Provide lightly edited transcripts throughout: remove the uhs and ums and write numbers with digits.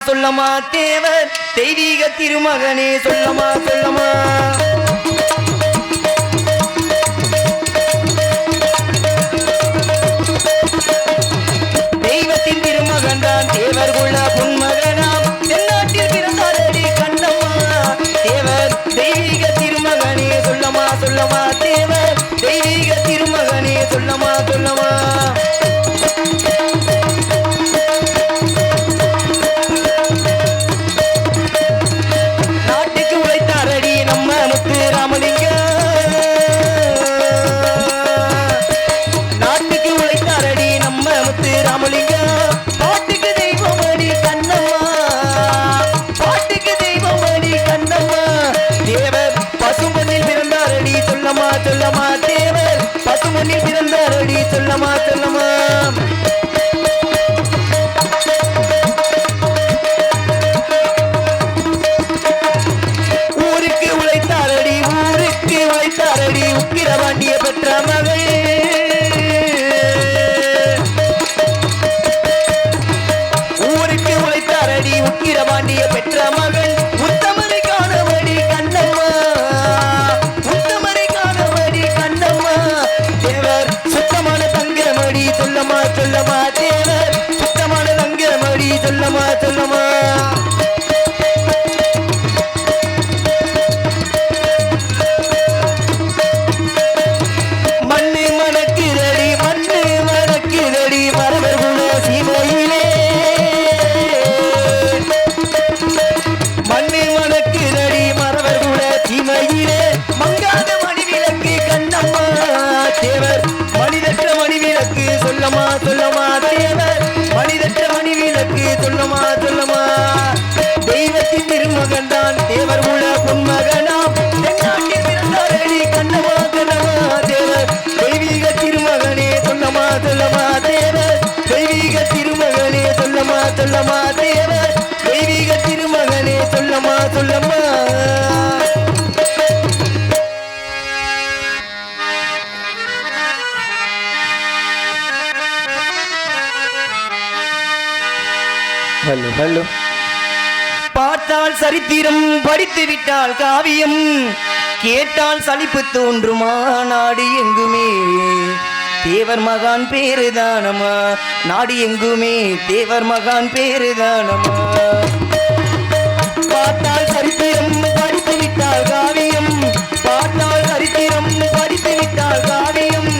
சொல்லமா தேவர் தெய்வீக திருமகனே சொல்லமா சொல்லமா தெய்வத்தின் திருமகன் தான் தேவர் குல பொன்மகனாம் தென்னாட்டில் பிறந்தாரடி கண்ணம்மா தேவர் தெய்வீக திருமகனே சொல்லமா சொல்லமா தேவர் தெய்வீக திருமகனே சொல்லமா சொல்லமா சொல்லமா தேவர் பசுமொன்னில் பிறந்தாரடி சொல்லமா சொல்லமா ஊருக்கு உழைத்தாரடி உக்கிரவாண்டிய பெற்ற மகள் ஊருக்கு உழைத்தாரடி உக்கிரவாண்டிய பெற்ற மகள் சொல்லமா சொல்லமா தேவர் சுத்தமான தங்கமடி சொல்லமா சொல்லமா மண்ணு மணக்குதடி மரவர் குல சீமையிலே மண்ணு மணக்குதடி மரவர் குல சீமையிலே மங்காத மணிவிளக்கு கண்ணம்மா தேவர் மனிதற்ற மணிவிளக்கு சொல்லமா சொல்லமா தேவர் மனிதற்ற மணிவிளக்கு சொல்லமா சொல்லமா தெய்வத்தின் திருமகன் தான் தேவர் குல பொன்மகனாம் தென்னாட்டில் பிறந்தாரடி கண்ணமா கண்ணமா தேவர் தெய்வீக திருமகனே சொல்லமா சொல்லமா தேவர் தெய்வீக திருமகனே சொல்லமா சொல்லமா தேவர் தெய்வீக திருமகனே சொல்லமா சொல்லமா ஹலோ ஹலோ பார்த்தால் சரித்திரம் படித்து விட்டால் காவியம் கேட்டால் சலிப்பு தோன்றுமா நாடு எங்குமே தேவர் மகான் பேருதானமா நாடு எங்குமே தேவர் மகான் பேருதானமா பார்த்தால் சரித்திரம் படித்து விட்டால் காவியம் பார்த்தால் சரித்திரம் படித்து விட்டால் காவியம்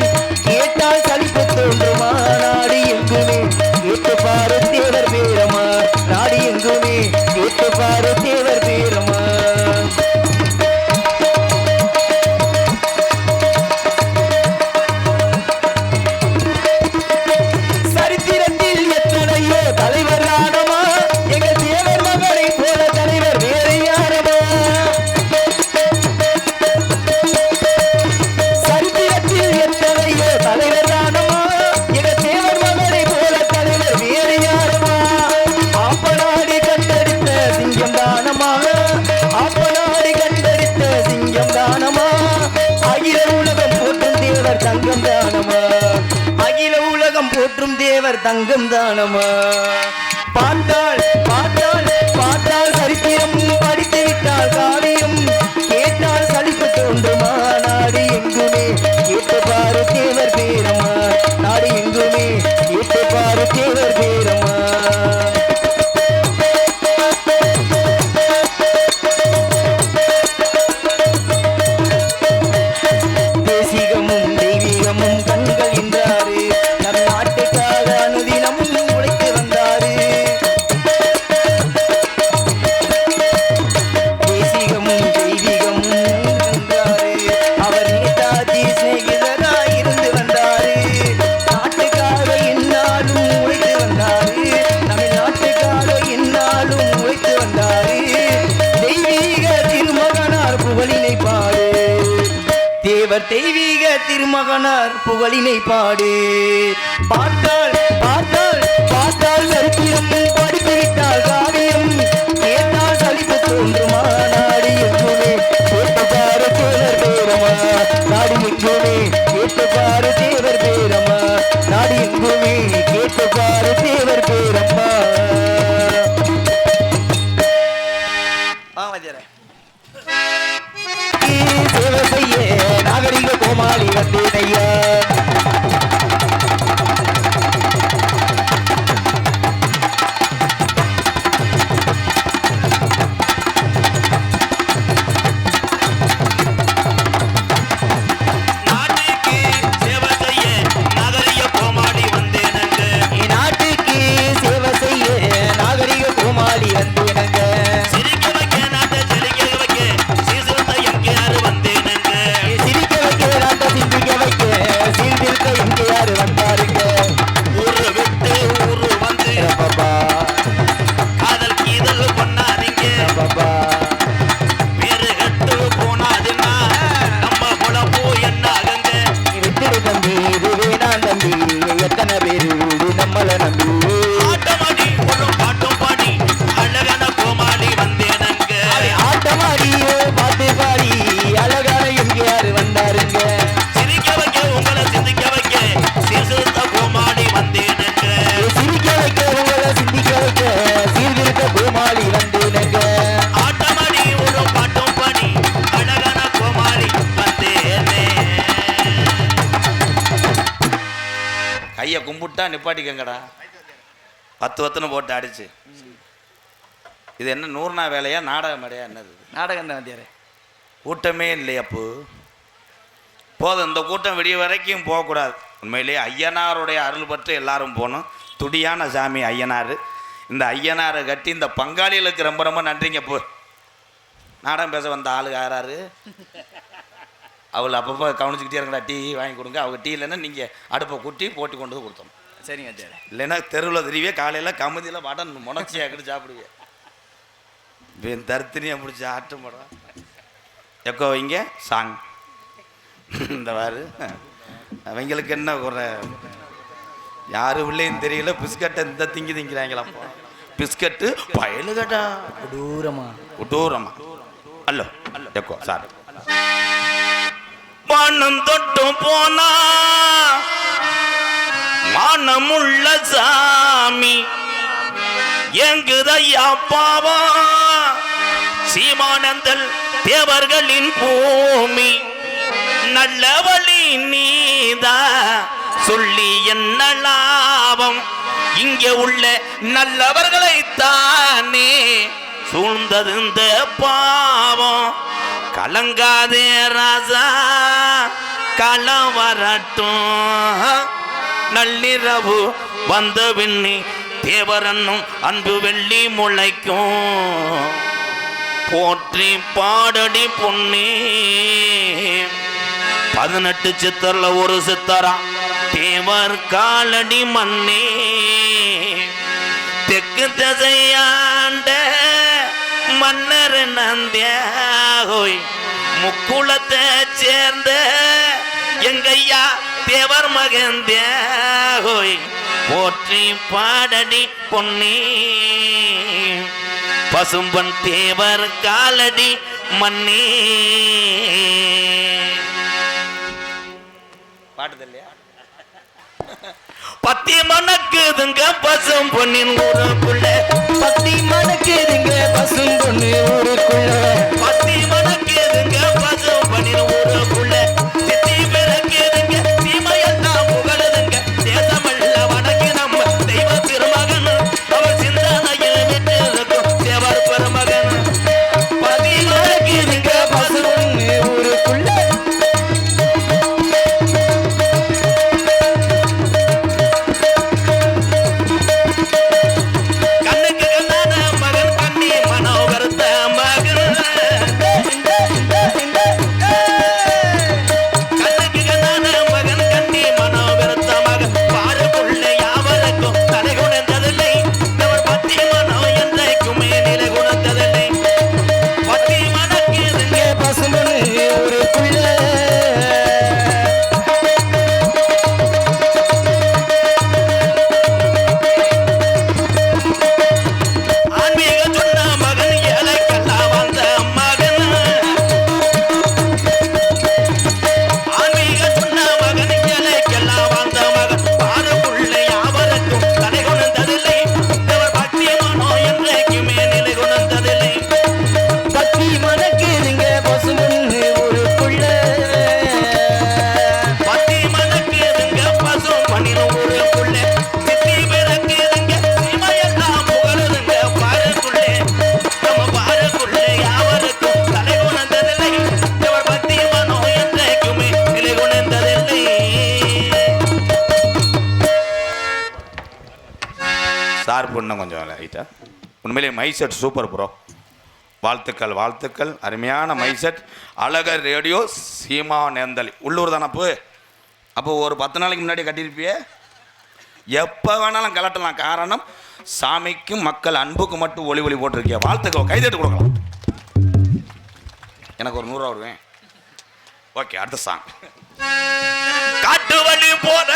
கேட்டால் சலிப்பு தோன்றுமா நாடு எங்குமே கேட்டு பாரு தேவர் பேரமா நாடு எங்குமே கேட்டு பாரு தேவர் பேரமா சரித்திரத்தில் எத்தனையோ தலைவர் தானமா எங்கள் தேவர் மகனை போல தலைவர் வேறு யாரமா சரித்திரத்தில் எத்தனையோ தலைவர் தானமா எங்கள் தேவர் மகனை போல தலைவர் வேறு யாரமா ஆப்பநாடி கண்டடித்த சிங்கம் தானமா ஆப்பநாடி கண்டடித்த சிங்கம் தானமா அகில உலகம் போற்றும் தேவர் தங்கம் தானமா அகில உலகம் போற்றும் தேவர் தங்கம் தானமா பார்த்தால் பார்த்தால் பார்த்தால் சரித்திரம் படித்து விட்டால் காவியம் கேட்டால் சலிப்பு தோன்றுமா நாடு எங்குமே கேட்டு பாரு தேவர் பேரமா நாடு எங்குமே கேட்டு பாரு தேவர் பேரமா தேசிகமும் தெய்வீகமும் கண்கள் என்றாரு நம் நாட்டுக்காக அனுதினமும் உழைத்து வந்தாரு தேசிகமும் தெய்வீகமும் என்றாரு அவர் நேதாஜி சிநேகிதராய் இருந்து வந்தாரு நாட்டுக்காக எந்நாளும் உழைத்து வந்தாரு தமிழ்நாட்டுக்காக எந்நாளும் உழைத்து வந்தாரு தெய்வீக திருமகனார் புகழினை பாடு தேவர் தெய்வீக திருமகனார் புகழினை பாடு பார்த்தால் பார்த்தால் பார்த்தால் சரித்திரம் படித்து விட்டால் காவியம் கேட்டால் சலிப்பு தோன்றுமா நாடு எங்குமே கேட்டு பாரு தேவர் பேரமா நாடு எங்குமே கேட்டு பாரு தேவர் பேரமா நாடு எங்குமே கேட்டு பாரு தேவர் பேரம்மா விட்டா நிப்பாட்டிக்கங்கடா. 10 வத்துன்னு போட்டு அடிச்சு. இது என்ன 100 நாள் வேலையா நாடக மேடையா என்னது? நாடகம் தான் வாத்தியாரே. கூட்டமே இல்லையப்போ. போதும், இந்த கூட்டம் விடிய வரைக்கும் போகக்கூடாது. உண்மையிலேயே ஐயனாருடைய அருள் பற்றி எல்லாரும் போகணும். துடியான சாமி ஐயனார். இந்த ஐயனாரை கட்டி இந்த பங்காளிகளுக்கு ரொம்ப ரொம்ப நன்றிங்க. போ நாடகம் பேச வந்த ஆளு யாராரு அவள் அப்பப்போ கவனிச்சுக்கிட்டே இருக்கா. டீ வாங்கி கொடுங்க. அவங்க டீ இல்லைன்னா நீங்கள் அடுப்பை கூட்டி போட்டி கொண்டு வந்து கொடுத்தோம். சரிங்க சார். இல்லைன்னா தெருவில் தெரியவே காலையில் கமுதியில் வடன் முணச்சியாக்கிட்டு சாப்பிடுவேன். என் தருத்தினியை பிடிச்சி ஆட்டம் படம் எக்கோ வைங்க சாங். இந்த வாரு அவங்களுக்கு என்ன ஒரு யாரு உள்ளேயும் தெரியல. பிஸ்கட்டை இந்த திங்கிறாங்களாப்பா. பிஸ்கட்டு பயலுகட்டா கொடூரமா கொடூரமா. அல்லோ எக்கோ சார். வானம் தொட்டு போனா மானமுள்ள சாமி எங்குதையா பாவா சீமானந்தல் தேவர்களின் பூமி. நல்ல வழி நீதா சொல்லி என்ன லாபம்? இங்கே உள்ள நல்லவர்களை தானே சூழ்ந்தது இந்த பாவம். கலங்காதே ராசா களம் வரட்டும். நள்ளிரவு வந்த விண்ணி தேவரன்னும் அன்பு வெள்ளி முளைக்கும். போற்றி பாடடி பொன்னே 18 சித்தர்ல ஒரு சித்தரா தேவர் காலடி மண்ணே. தெற்கு திசையாண்ட மன்னர் நந்தியாகோய் முக்குளத்தை சேர்ந்த எங்கையா தேவர் மகந்தியாகோய். போற்றி பாடடி பொன்னே பசும்பன் தேவர் காலடி மண்ணே. பாடுது இல்லையா? பத்தி மணக்குதுங்க பசும் பொன்னின் ஊருக்குள்ள. பத்தி மணக்குதுங்க பசும் பொண்ணு ஊருக்குள்ள. பத்தி மணக்குதுங்க பசும் பொன்னின் ஊருக்குள்ள. சித்தி பிறக்குதுங்க சீமையெல்லாம் புகழுதுங்க. தேசமல்ல வணக்கி நம்ம தெய்வ திருமகன். அவள் சிந்தனையில் விட்டு இருக்கும் தேவர் பெருமகன். பத்தி மணக்குதுங்க பசும் பொண்ணு ஊருக்குள்ள. கொஞ்சம் லைட்டா. உண்மையிலேயே மைசெட் சூப்பர் ப்ரோ. வாழ்த்துக்கள் வாழ்த்துக்கள். அருமையான மைசெட். அழகர் ரேடியோ சீமா நேந்தலி. உள்ளூர் தானே அப்போ? அப்போ ஒரு 10 நாளைக்கு முன்னாடி கட்டியிருப்பியே. எப்போ வேணாலும் கலட்டலாம். காரணம் சாமிக்கும் மக்கள் அன்புக்கு மட்டும் ஒளி ஒளி போட்டிருக்கிய. வாழ்த்துக்கள். கைதட்டு கொடுக்கலாம். எனக்கு ஒரு 100 ரூபா வருவேன். ஓகே, அடுத்த சாங். காட்டு வழி போற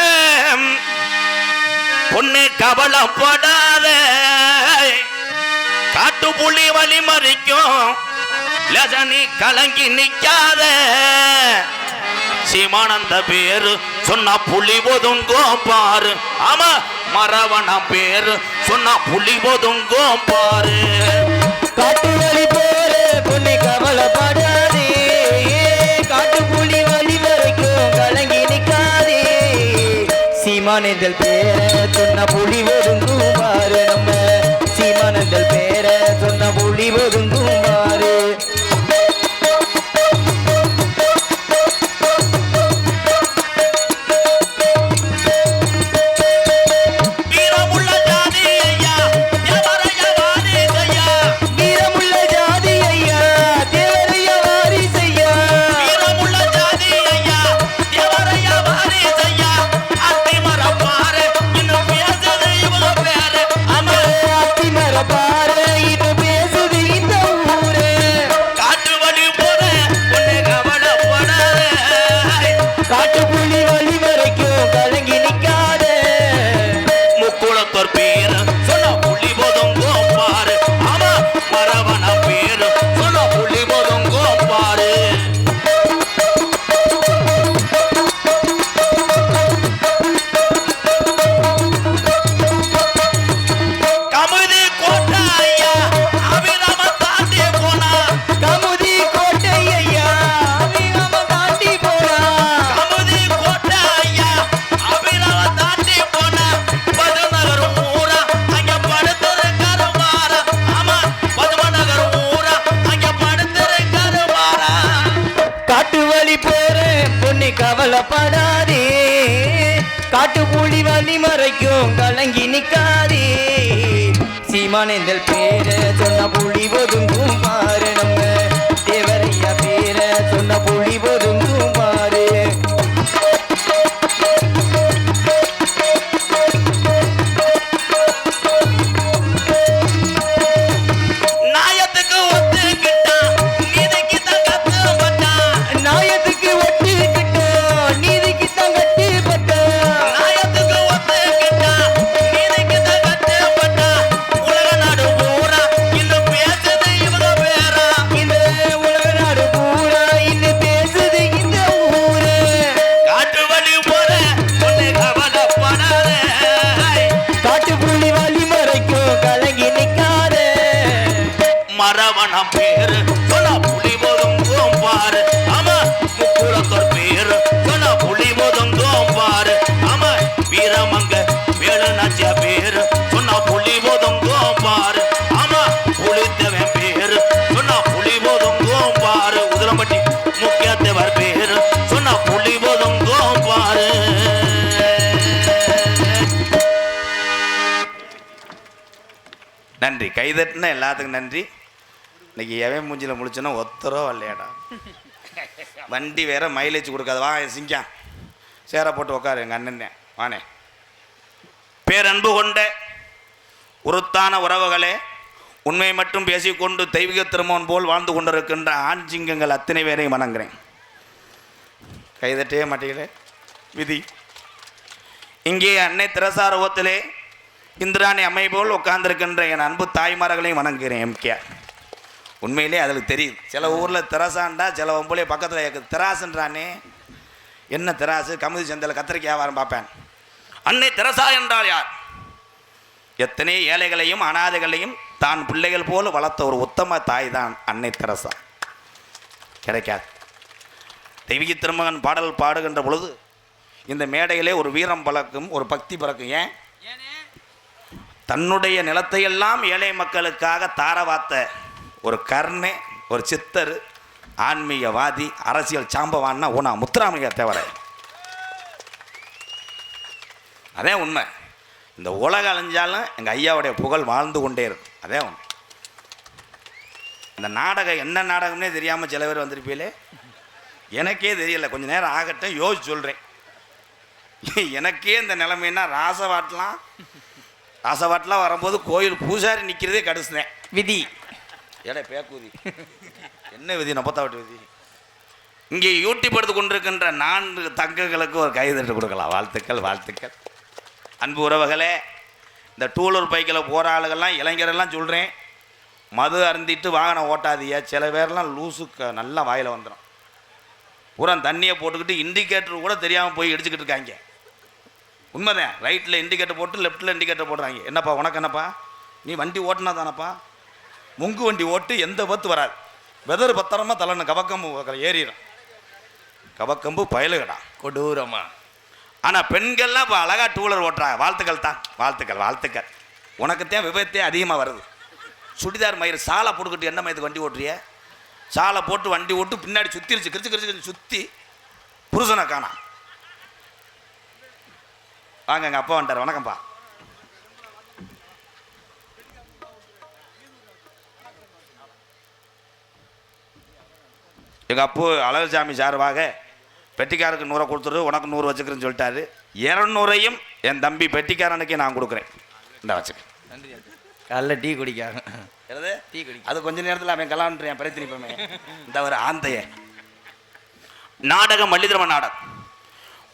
பொண்ணு கவலைப்படாத. காட்டு புலி வழி மறிக்கும் லஜனி கலங்கி நிக்காத. சீமானந்த பேரு சொன்னா புலி போதுங்கோ பாரு. ஆமா, மரவண பேரு சொன்னா புலி போதுங்கோ பாரு. காட்டு வழி போற பொண்ணு கவலைப்படாதே. காட்டு புலி வழி மறிக்கும் கலங்கி நிக்காதே. சீமானேந்தல் பேர சொன்ன புலி ஒதுங்கும் பாரு நம்ம சீமானந்தல் பேர சொன்ன புலி ஒதுங்கும் பாரு கவலைப்படாதே காட்டு புலி வலி மறைக்கும் கலங்கி நிக்காதே சீமானேந்தல் பேர சொன்ன புலி ஒதுங்கும் பாரு நம்ம தேவரையா பேர சொன்ன புலி ஒதுங்கும் பாரு மரவணம் பேரு சொன்ன புலி ஒதுங்கும் பாரு ஆமா முக்குளத்தோர் பேரு சொன்ன புலி ஒதுங்கும் பாரு ஆமா வீரமங்க வேலுநாச்சியா பேரு சொன்ன புலி ஒதுங்கும் பாரு ஆமா புலித்தவன் பேரு சொன்ன புலி ஒதுங்கும் பாரு உதிரம்பட்டி முக்கியத்தேவர் பேரு சொன்ன புலி ஒதுங்கும் பாரு நன்றி கைதட்டின எல்லாத்துக்கும் நன்றி இன்னைக்கு எவன் மூஞ்சில் முடிச்சோன்னா ஒத்தரோ வரலையாடா வண்டி வேற மைலேஜ் கொடுக்காது வா சிங்கம் சேரை போட்டு உட்காரு எங்கள் அண்ணன் வானே பேரன்பு கொண்ட உருத்தான உறவுகளே உண்மை மட்டும் பேசிக்கொண்டு தெய்வீக திருமணம் போல் வாழ்ந்து கொண்டிருக்கின்ற ஆண் சிங்கங்கள் அத்தனை பேரையும் வணங்குறேன் கைதட்டே மாட்டீங்களே விதி இங்கே அன்னை திரசாரவத்திலே இந்திராணி அம்மை போல் உட்கார்ந்துருக்கின்ற என் அன்பு தாய்மார்களையும் வணங்குகிறேன் எம்கேஆர் உண்மையிலே அதில் தெரியுது சில ஊரில் திராசாண்டா சில ஒம்பளே பக்கத்தில் திராசுன்றானே என்ன திராசு கமுதி சந்தையில் கத்திரிக்காய் வியாபாரம் பார்ப்பேன் அன்னை திரசா என்றால் யார் எத்தனை ஏழைகளையும் அனாதைகளையும் தான் பிள்ளைகள் போல வளர்த்த ஒரு உத்தம தாய் தான் அன்னை திரசா கிடைக்காது தெய்வீக திருமகன் பாடல் பாடுகின்ற பொழுது இந்த மேடையிலே ஒரு வீரம் பழக்கும் ஒரு பக்தி பறக்கும் ஏன் தன்னுடைய நிலத்தையெல்லாம் ஏழை மக்களுக்காக தாரவாத்த ஒரு கர்ணே ஒரு சித்தர் ஆன்மீகவாதி அரசியல் சாம்பவான்னா ஊனா முத்துராமலிங்க தேவரை அதே உண்மை இந்த உலகம் அழிஞ்சாலும் எங்கள் ஐயாவுடைய புகழ் வாழ்ந்து கொண்டே இருக்கும் அதே உண்மை இந்த நாடகம் என்ன நாடகம்னே தெரியாமல் சில பேர் வந்திருப்பீங்களே எனக்கே தெரியல கொஞ்சம் நேரம் ஆகட்டும் யோசிச்சு சொல்கிறேன் எனக்கே இந்த நிலைமைன்னா ராசவாட்டெலாம் வரும்போது கோயில் பூசாரி நிற்கிறதே கடுசுனேன் விதி ஏடா பேக்கூதி என்ன விதி நப்பத்தாவட்டு விதி இங்கே யூடியூப் எடுத்து கொண்டிருக்கின்ற 4 தங்கங்களுக்கு ஒரு கைதட்டு கொடுக்கலாம் வாழ்த்துக்கள் அன்பு உறவுகளே இந்த டூலர் பைக்கில் போகிற ஆளுகள்லாம் இளைஞரெல்லாம் சொல்கிறேன் மது அருந்திட்டு வாகனம் ஓட்டாதீங்க சில பேர்லாம் லூசுக்கு நல்லா வாயில் வந்துடும் பூரா தண்ணியை போட்டுக்கிட்டு இண்டிகேட்டர் கூட தெரியாமல் போய் இடிச்சுக்கிட்டு இருக்காங்க உண்மைதான் ரைட்டில் இண்டிகேட்டர் போட்டு லெஃப்ட்டில் இண்டிகேட்டர் போடுறாங்க என்னப்பா உனக்கு என்னப்பா நீ வண்டி ஓட்டினா தானப்பா முங்கு வண்டி ஓட்டு எந்த பத்து வராது வெதர் பத்திரமா தலைன்னு கபக்கம்பு ஏறிடும் கபக்கம்பு பயலுகடா கொடூரமா ஆனால் பெண்கள்லாம் இப்போ அழகாக டூலர் ஓட்டுறாங்க. வாழ்த்துக்கள் தான், வாழ்த்துக்கள் வாழ்த்துக்கள். உனக்குத்தான் விபத்தே அதிகமாக வருது. சுடிதார் மயிறு சாலை போட்டுக்கிட்டு என்ன மயத்துக்கு வண்டி ஓட்டுறிய? சாலை போட்டு வண்டி ஓட்டு பின்னாடி சுற்றிருச்சு, கிரிச்சு கிரிச்சு சுற்றி புருஷனை காணா. வாங்க, எங்கள் அப்பா வந்துட்டார். வணக்கம்ப்பா. எங்கள் அப்போ அழகுசாமி சார்பாக பெட்டிக்காரருக்கு 100 கொடுத்துரு, உனக்கு 100 வச்சுக்கிறேன்னு சொல்லிட்டாரு. 200ஐயும் என் தம்பி பெட்டிக்காரனுக்கே நான் கொடுக்குறேன். இந்த வச்சுக்க. காலைல டீ குடிக்காங்க. எது டீ குடி? அது கொஞ்ச நேரத்தில் அவன் கலான்றேன் பிரச்சனைப்பமே. இந்த ஒரு ஆந்தைய நாடகம் வள்ளிதிரமன் நாடகம்.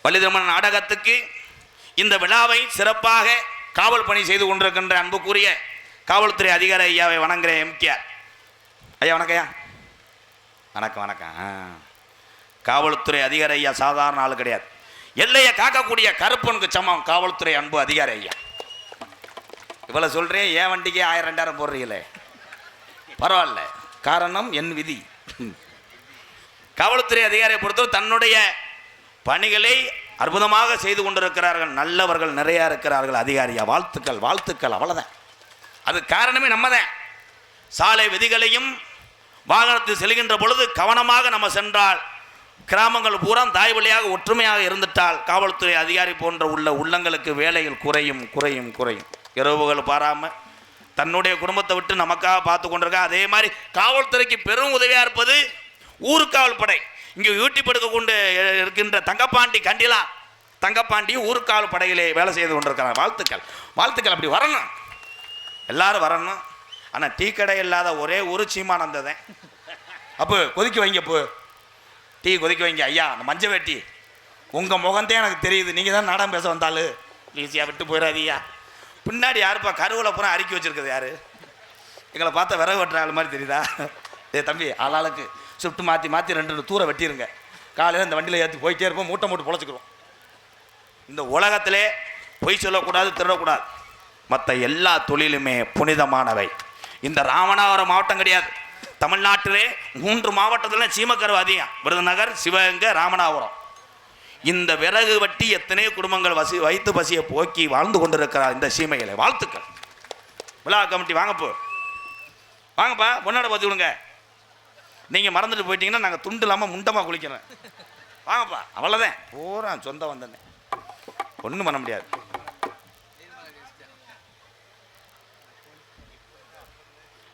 வள்ளிதிரமன் நாடகத்துக்கு இந்த விழாவை சிறப்பாக காவல் பணி செய்து கொண்டிருக்கின்ற அன்புக்குரிய காவல்துறை அதிகாரி ஐயாவை வணங்குகிறேன். எம்கேஆர் ஐயா வணக்கம்யா. வணக்கம் வணக்கம். காவல்துறை அதிகாரி ஐயா சாதாரண ஆள் கிடையாது. எல்லையை காக்கக்கூடிய கருப்பனுக்கு சமம் காவல்துறை அன்பு அதிகாரி ஐயா. இவ்வளோ சொல்கிறேன், என் வண்டிக்கே 1000-2000 போடுறீங்களே, பரவாயில்ல, காரணம் என் விதி. காவல்துறை அதிகாரியை பொறுத்தவரை தன்னுடைய பணிகளை அற்புதமாக செய்து கொண்டிருக்கிறார்கள். நல்லவர்கள் நிறையா இருக்கிறார்கள் அதிகாரியா. வாழ்த்துக்கள் வாழ்த்துக்கள். அவ்வளோதான். அது காரணமே நம்ம தான். சாலை விதிகளையும் வாகனத்தில் செல்கின்ற பொழுது கவனமாக நம்ம சென்றால், கிராமங்கள் பூரா தாய் வழியாக ஒற்றுமையாக இருந்துட்டால் காவல்துறை அதிகாரி போன்ற உள்ளங்களுக்கு வேலைகள் குறையும் குறையும் குறையும். இரவுகள் பாராமல் தன்னுடைய குடும்பத்தை விட்டு நமக்காக பார்த்து கொண்டிருக்கா. அதே மாதிரி காவல்துறைக்கு பெரும் உதவியாக இருப்பது ஊர்காவல் படை. இங்கே யூடியூப் எடுக்க கொண்டு இருக்கின்ற தங்கப்பாண்டி கண்டிலா தங்கப்பாண்டி ஊர்காவல் படையிலே வேலை செய்து கொண்டிருக்கிறார். வாழ்த்துக்கள் வாழ்த்துக்கள். அப்படி வரணும், எல்லாரும் வரணும். ஆனால் டீ கடை இல்லாத ஒரே ஒரு சீமானந்ததேன். அப்போ கொதிக்க வைங்க, அப்போ டீ கொதிக்க வைங்க. ஐயா அந்த மஞ்ச வேட்டி உங்கள் முகந்தே எனக்கு தெரியுது, நீங்கள் தான் நாடகம் பேச வந்தாலும் ஈஸியாக விட்டு போயிடாதீயா. பின்னாடி யாருப்பா கருவில் பூரா அடுக்கி வச்சிருக்குது யாரு? எங்களை பார்த்தா விறகு வெட்டுற ஆள் மாதிரி தெரியுதா? தம்பி ஆளாளுக்கு ஷிஃப்ட் மாற்றி மாற்றி 2 தூரம் வெட்டிடுங்க. காலையில் இந்த வண்டியில் ஏற்றி போயிட்டே இருப்போம், மூட்டை மூட்டு பொழைச்சிக்கிறோம். இந்த உலகத்திலே பொய் சொல்லக்கூடாது, திருடக்கூடாது. மற்ற எல்லா தொழிலுமே புனிதமானவை. இந்த ராமநாதபுரம் மாவட்டம் கிடையாது, தமிழ்நாட்டிலே 3 மாவட்டத்தில் சீமக்கருவு அதிகம். விருதுநகர், சிவகங்கை, ராமநாதபுரம். இந்த விறகு வட்டி எத்தனை குடும்பங்கள் வைத்து பசியை போக்கி வாழ்ந்து கொண்டிருக்கிறார் இந்த சீமைகளை. வாழ்த்துக்கள். விழா கமிட்டி வாங்கப்போ, வாங்கப்பா, பொண்ணோட பற்றி விடுங்க. நீங்கள் மறந்துட்டு போயிட்டீங்கன்னா நாங்கள் துண்டு இல்லாமல் முண்டமாக குளிக்கிறேன். வாங்கப்பா, அவ்வளோதான். பூரா சொந்தம் வந்தேன், ஒன்றும் பண்ண முடியாது.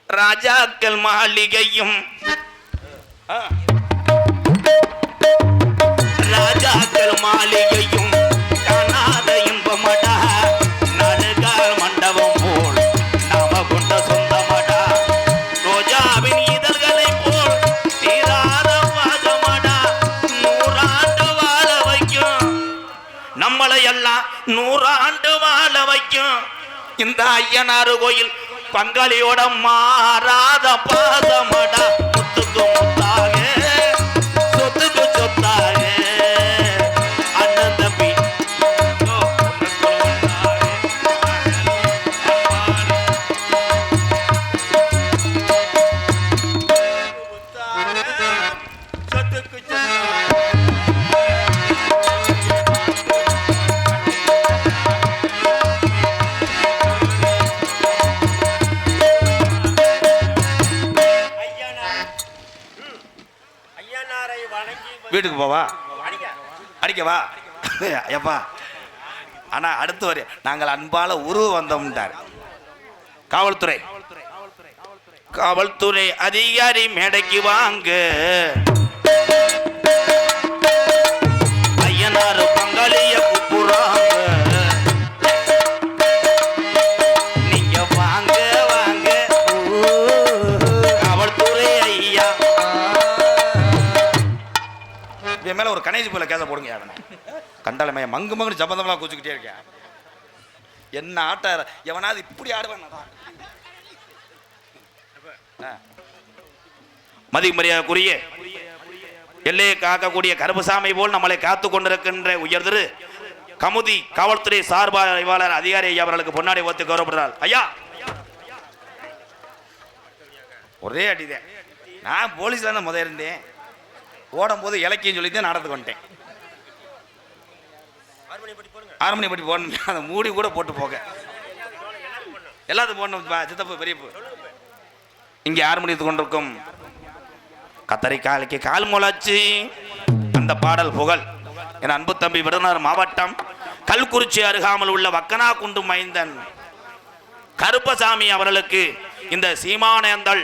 ராஜாக்கள் மாளிகையும் ராஜாக்கள் மாளிகையும் காணாத இன்பமடா, நடுகால் மண்டபம் போல் நாம கொண்ட சொந்தமடா, ரோஜாவின் இதழ்களை போல் தீராத பாதமடா, 100 ஆண்டு வாழ வைக்கும் நம்மளை எல்லாம், 100 ஆண்டு வாழ வைக்கும் இந்த ஐயனாறு கோயில் பங்காளியோட மாறாத பாதமடா, முத்துக்கு முத்தாக சொத்துக்கு சொத்தாக அண்ணன் தம்பி வீட்டுக்கு போவா அடிக்கவா ஐயப்பா. ஆனால் அடுத்து வர நாங்கள் அன்பால உருவ வந்தோம்ட்டார் காவல்துறை. காவல்துறை அதிகாரி மேடைக்கு வாங்க, ஐயனார் பங்காளிய கூப்பிடுறாங்க, நீங்க வாங்க வாங்க காவல்துறை ஐயா. என் மேல ஒரு கணேசி போல கேச போடுங்க. அவனை கண்டாலமே மங்கு மங்குன்னு ஜபந்தமெல்லாம் கூச்சிக்கிட்டே இருக்கேன். என்ன ஆட்ட எவனாவது இப்படி ஆடுவேன். மதிமரியாதைக்குரிய எல்லையை காக்கக்கூடிய கருப்புசாமி போல் நம்மளை காத்து கொண்டிருக்கின்ற உயர்திரு கமுதி காவல்துறை சார்பாய்வாளர் அதிகாரி ஐயா அவர்களுக்கு பொன்னாடை ஓத்து கௌரவப்படுறார். ஐயா ஒரே அடிதான். நான் போலீஸ்ல தான் முதல் இருந்தேன், ஓடும் போது இலக்கியம் சொல்லித்தான் நாடகத்துக்கு வந்துட்டேன். ஆறுமணி பட்டி போடணும், அதை மூடி கூட போட்டு போக எல்லாத்துக்கும் போடணும். சித்தப்பு பெரியப்பு இங்கே ஆறுமணித்து கொண்டிருக்கும் கத்தரிக்காய்க்கு கால் முளைச்சி அந்த பாடல் புகழ் என் அன்பு தம்பி விருதுநகர் மாவட்டம் கல்குறிச்சி அருகாமல் உள்ள வக்கனா குண்டு மைந்தன் கருப்பசாமி அவர்களுக்கு இந்த சீமானேந்தல்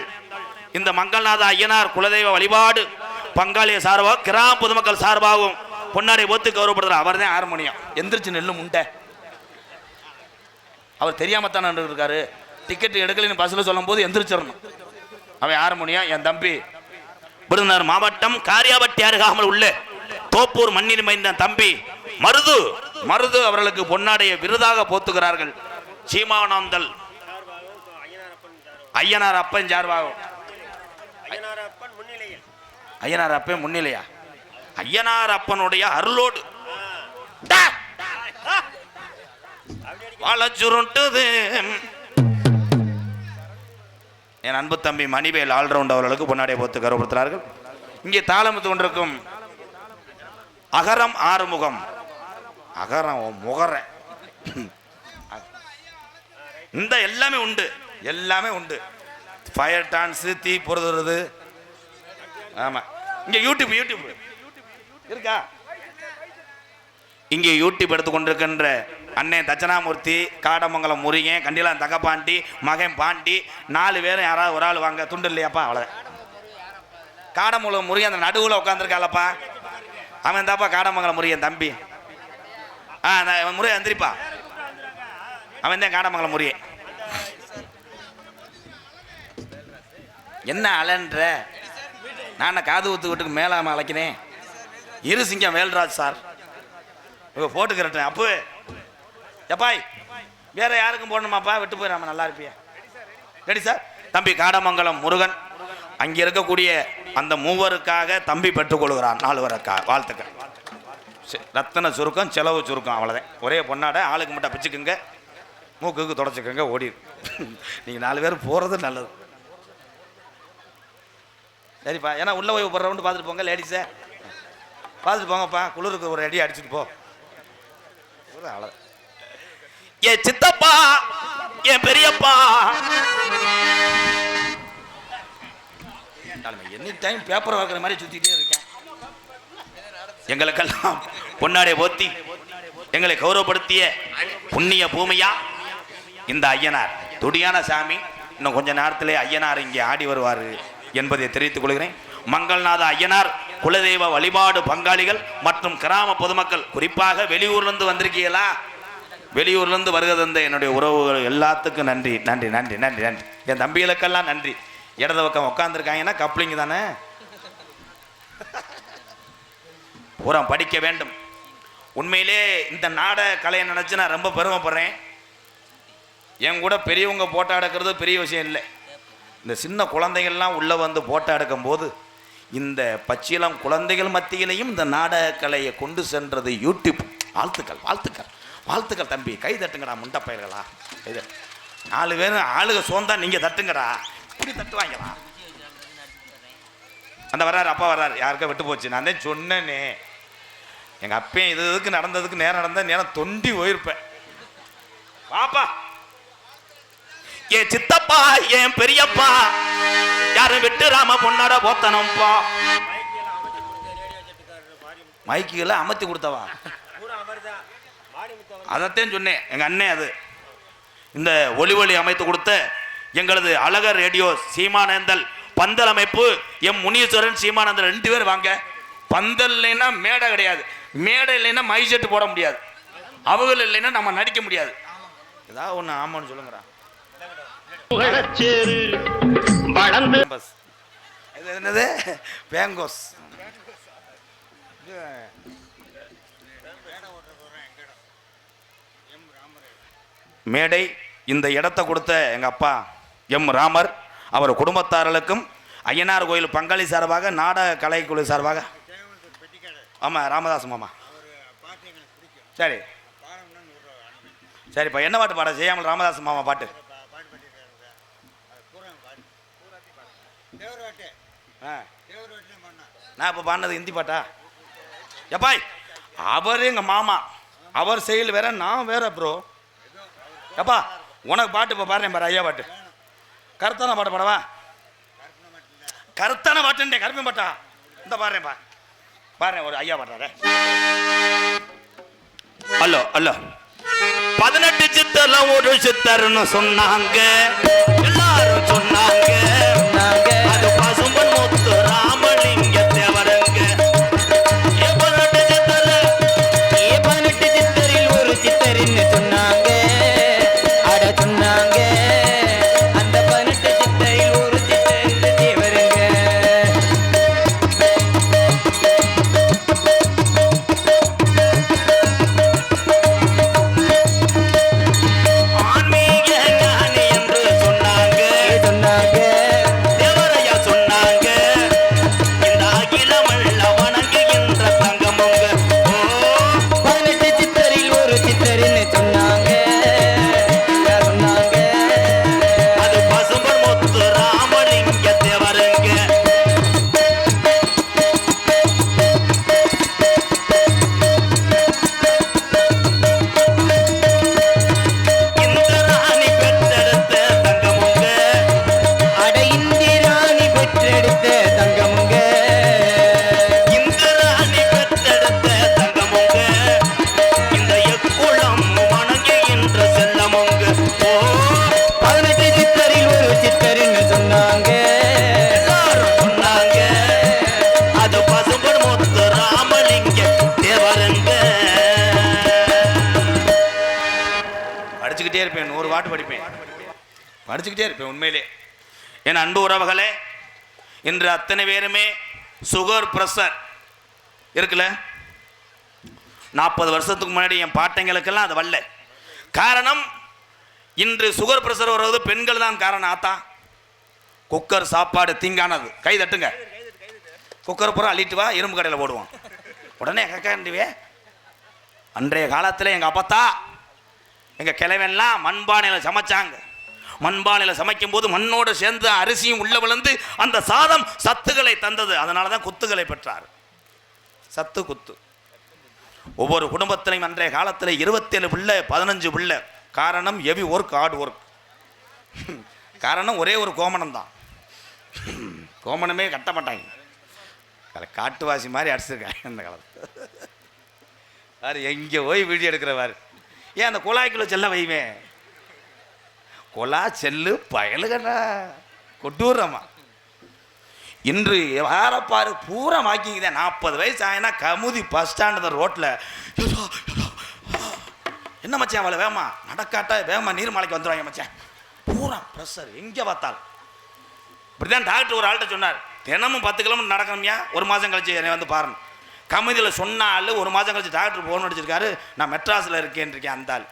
இந்த மங்கள்நாத ஐயனார் குலதெய்வ வழிபாடு பங்காளிய சார்பாக கிராம பொதுமக்கள் சார்பாகவும் பொன்னாடை ஒத்து கௌரவப்படுத்துறார். அவர் தான் ஹார்மோனியம் எந்திரிச்சு நெல்லு முண்டை. அவர் தெரியாமத்தான் இருக்காரு. டிக்கெட் எடுக்கலன்னு பஸ்ஸில் சொல்லும் போது எந்திரிச்சிடணும். அவன் ஹார்மோனியம் என் தம்பி விருதுநகர் மாவட்டம் காரியாபட்டி அருகாமல் உள்ள தோப்பூர் மண்ணில் மைந்த தம்பி மருது மருது அவர்களுக்கு பொன்னாடையை விருதாக போத்துகிறார்கள். சீமானந்தல் ஐயனார் அப்பன் சார்பாகும். ஐயனார் அப்பன் முன்னிலையா? ஐயனார் அப்பனுடைய அருளோடு வளச்சுருட்டுது. என் அன்பு தம்பி மணிவேல் ஆல்ரவுண்ட் அவர்களுக்கு பொன்னாடியை போத்து கௌரவப்படுத்துகிறார்கள். இங்கே தாளமிட்டு கொண்டிருக்கும் அகரம் ஆறுமுகம் அகரம் முகர இந்த எல்லாமே உண்டு, எல்லாமே உண்டு. ஃபயர் டான்ஸு, தீ பொறுதுறது. ஆமாம், இங்கே யூடியூப் யூடியூப் இருக்கா? இங்கே யூடியூப் எடுத்து கொண்டிருக்கின்ற அண்ணன் தட்சணாமூர்த்தி, காடமங்கலம் முருகன், கண்டிலாம் தகப்பாண்டி, மகன் பாண்டி, 4 பேரும் யாராவது ஒரு ஆள் வாங்க. துண்டு இல்லையாப்பா? அவ்வளோ காடமங்கலம் முருகன் அந்த நடுவில் உட்காந்துருக்காளப்பா, அவன் தாப்பா காடமங்கலம் முருகன் தம்பி. முருகன் எந்திரிப்பா, அவன் தான் காடமங்கலம் முருகன். என்ன அலன்ற? நான் காது ஊத்து வீட்டுக்கு மேலாம அழைக்கிறேன். இரு சிங்கம் வேல்ராஜ் சார் போட்டுக்கிறேன். அப்பு எப்பாய் வேற யாருக்கும் போடணுமாப்பா? விட்டு போயிடாம, நல்லா இருப்பியா? Ready sir. தம்பி காடமங்கலம் முருகன் அங்கே இருக்கக்கூடிய அந்த மூவருக்காக தம்பி பெற்றுக்கொள்கிறான். 4 பேருக்கா வாழ்த்துக்கள். ரத்தன சுருக்கம், செலவு சுருக்கம், அவ்வளோதான். ஒரே பொண்ணாட ஆளுக்கு மட்டும் பிச்சுக்குங்க, மூக்குக்கு தொடச்சிக்கோங்க, ஓடிடு. நீங்கள் 4 பேர் போகிறது நல்லது. சரிப்பா, ஏன்னா உள்ளே போய் ஒரு ரவுண்டு பார்த்துட்டு போங்க. லேடிஸை பார்த்துட்டு போங்கப்பா, குளிருக்கு ஒரு அடி அடிச்சுட்டு போ. அவ்வளோ. என் சித்தப்பா, என் பெரியப்பா, எனி டைம் பேப்பர் வாக்குற மாதிரி சுத்திட்டே இருக்கேன். எங்களுக்கெல்லாம் பொன்னாடை போத்தி எங்களை கௌரவப்படுத்திய புண்ணிய பூமியா இந்த ஐயனார் துடியான சாமி. இன்னும் கொஞ்ச நேரத்திலே ஐயனார் இங்கே ஆடி வருவார் என்பதை தெரிவித்துக் கொள்கிறேன். மங்கள்நாத ஐயனார் குலதெய்வ வழிபாடு பங்காளிகள் மற்றும் கிராம பொதுமக்கள், குறிப்பாக வெளியூர்லேருந்து வந்திருக்கீங்களா? வெளியூர்லேருந்து வருகிறத என்னுடைய உறவுகள் எல்லாத்துக்கும் நன்றி நன்றி நன்றி நன்றி நன்றி. என் தம்பிகளுக்கெல்லாம் நன்றி. இடது பக்கம் உட்காந்துருக்காங்கன்னா கப்ளிங் தானே. பூரா படிக்க வேண்டும். உண்மையிலே இந்த நாடக கலையை நினச்சி நான் ரொம்ப பெருமைப்படுறேன். என் கூட பெரியவங்க போட்டோ எடுக்கிறது பெரிய விஷயம் இல்லை. இந்த சின்ன குழந்தைகள்லாம் உள்ளே வந்து போட்டோ எடுக்கும் போது இந்த பச்சிலம் குழந்தைகள் மத்தியிலையும் இந்த நாடக கலையை கொண்டு சென்றது யூடியூப். வாழ்த்துக்கள் வாழ்த்துக்கள் வாழ்த்துக்கள் தம்பி. கை தட்டுங்கடா முண்டப்பயல்களா. இது 4 பேரும் ஆளுக சோந்தா நீங்கள் தட்டுங்கடா. இப்படி தட்டுவாங்களா? அந்த வர்றாரு, அப்பா வர்றாரு. யாருக்கா விட்டு போச்சு. நான் தான் சொன்னேனே, எங்கள் அப்பையும் இதுக்கு நடந்ததுக்கு நேரம் நடந்த நேரம் தொண்டி போயிருப்பேன். பாப்பா, என் சித்தப்பா, என் பெரியப்பா, யாரும் விட்டு ராம பொன்னாட போத்தனம்பா. மைக்குகளை அமர்த்தி கொடுத்தவா? அதைத்தான் சொன்னேன். எங்கள் அண்ணன் அது இந்த ஒளி அமைத்து கொடுத்த எங்களது அழகர் ரேடியோ சீமானந்தல் பந்தல் அமைப்பு எம் முனீஸ்வரன் சீமானந்தல் 2 பேர் வாங்க. பந்தல் இல்லைன்னா மேடை கிடையாது, மேடை இல்லைன்னா மைசெட்டு போட முடியாது, அவங்க இல்லைன்னா நம்ம நடிக்க முடியாது. ஏதாவது ஒன்று ஆமான்னு சொல்லுங்கடா. என்னது பேங்கோஸ் மேடை. இந்த இடத்தை கொடுத்த எங்கள் அப்பா எம் ராமர், அவர் குடும்பத்தார்களுக்கும் ஐயனார் கோயில் பங்காளி சார்பாக நாடக கலைக்குழு சார்பாக. ஆமாம், ராமதாஸ் மாமா. சரி சரிப்பா. என்ன பாட்டு பாட? செய்யாமல் ராமதாஸ் மாமா பாட்டு. நான் இப்போ பாடினது ஹிந்தி பாட்டா? எப்பாய், அவர் எங்கள் மாமா. அவர் செயல் வேற, நான் வேற ப்ரோ. அப்பா உனக்கு பாட்டு இப்போ பாருங்க பாரு, ஐயா பாட்டு. கருத்தான பாட்டு பாடவா? கருத்தான பாட்டுண்டே, கருப்பி பாட்டா இந்த பாருங்க பா, பாருங்க ஒரு ஐயா பாடுறாரு. அல்லோ அல்லோ 18 சித்தர்ல ஒரு சித்தர்னு சொன்னாங்க, எல்லாரும் சொன்னாங்க. அது பசும்பன் முத்து ராமலிங்க தேவரங்க. 18 சித்தரில் ஒரு சித்தரின்னு சொன்னாங்க, அட சொன்னாங்க. அந்த 18 சித்தரில் ஒரு சித்தரின்னு தேவருங்க. ஆன்மீக ஞானி என்று சொன்னாங்க, சொன்னாங்க. தேவரையா சொன்னாங்க. இந்த அகிலமல்ல வணங்குகின்ற தங்கமுங்க. ஓ 18 சித்தரில் ஒரு சித்தரின்னு சொன்னாங்க, சொன்னாங்க. அது பசும்பன் முத்து ராமலிங்க தேவரங்க. இந்த ராணி பெற்றெடுத்த தங்கமுங்க. அட இந்திராணி பெற்றெடுத்த தங்கமுங்க. இந்த ராணி பெற்றெடுத்த தங்கமுங்க. இந்த எக்குளம் வணங்குகின்ற செல்லமுங்க. ஓ 18 சித்தரில் ஒரு சித்தரின்னு சொன்னாங்க, எல்லாரும் சொன்னாங்க. அது பசும்பன் முத்து ராமலிங்க தேவரங்க. படிச்சுக்கிட்டே இருப்பேன், 100 பாட்டு படிப்பேன், படிச்சுக்கிட்டே இருப்பேன் உண்மையிலே. என் அன்பு உறவுகளே, இன்று அத்தனை பேருமே சுகர் ப்ரெஷர் இருக்குல்ல. 40 வருஷத்துக்கு முன்னாடி என் பாட்டைங்களுக்கெல்லாம் அது வரல. காரணம், இன்று சுகர் ப்ரெஷர் வருவது பெண்கள் தான் காரணம். ஆத்தா குக்கர் சாப்பாடு தீங்கானது. கை தட்டுங்க. குக்கர் பூரா அள்ளிட்டு வா, இரும்பு கடையில் போடுவோம். உடனே கக்கண்டிவே. அன்றைய காலத்தில் எங்கள் அப்பத்தா எங்கள் கிழவெல்லாம் மண்பானையில் சமைச்சாங்க. மண்பானையில் சமைக்கும் போது மண்ணோடு சேர்ந்து அரிசியும் உள்ள விழுந்து அந்த சாதம் சத்துக்களை தந்தது. அதனால தான் குத்துகளை பெற்றார். சத்து குத்து. ஒவ்வொரு குடும்பத்திலையும் அன்றைய காலத்தில் 27 பிள்ளை 15 பிள்ளை. காரணம் ஹெவி ஒர்க், ஹார்ட் ஒர்க். காரணம் ஒரே ஒரு கோமணம் தான். கோமணமே கட்ட மாட்டாங்க. காட்டுவாசி மாதிரி அடிச்சிருக்காங்க அந்த காலத்தில். வேறு எங்கே போய் வீடியோ எடுக்கிறவாரு. ஏன் அந்த குழாய்க்குள்ள செல்ல வைவேன். கொலா செல்லு பயலுகண்ணா கொட்டூரமா. இன்று யாரப்பாரு பூரா வாக்கிங்க. 40 வயசு ஆயினா கமுதி பஸ் ஸ்டாண்டு ரோட்டில் என்ன மச்சான் அவளை வேமா நடக்காட்டா வேமா நீர்மலைக்கு வந்துடுவாங்க மச்சான். பூரா ப்ரெஷர் எங்கே பார்த்தாலும். இப்படிதான் டாக்டர் ஒரு ஆள்கிட்ட சொன்னார், தினமும் 10 கிலோமீட்டர் நடக்கணும்யா, 1 மாதம் கழிச்சு என்னை வந்து பாருங்க. கமிதியில் சொன்னாள் 1 மாதம் கழிச்சு டாக்டர் ஃபோன் அடிச்சிருக்காரு, நான் மெட்ராஸில் இருக்கேன் இருக்கேன். அந்த ஆள்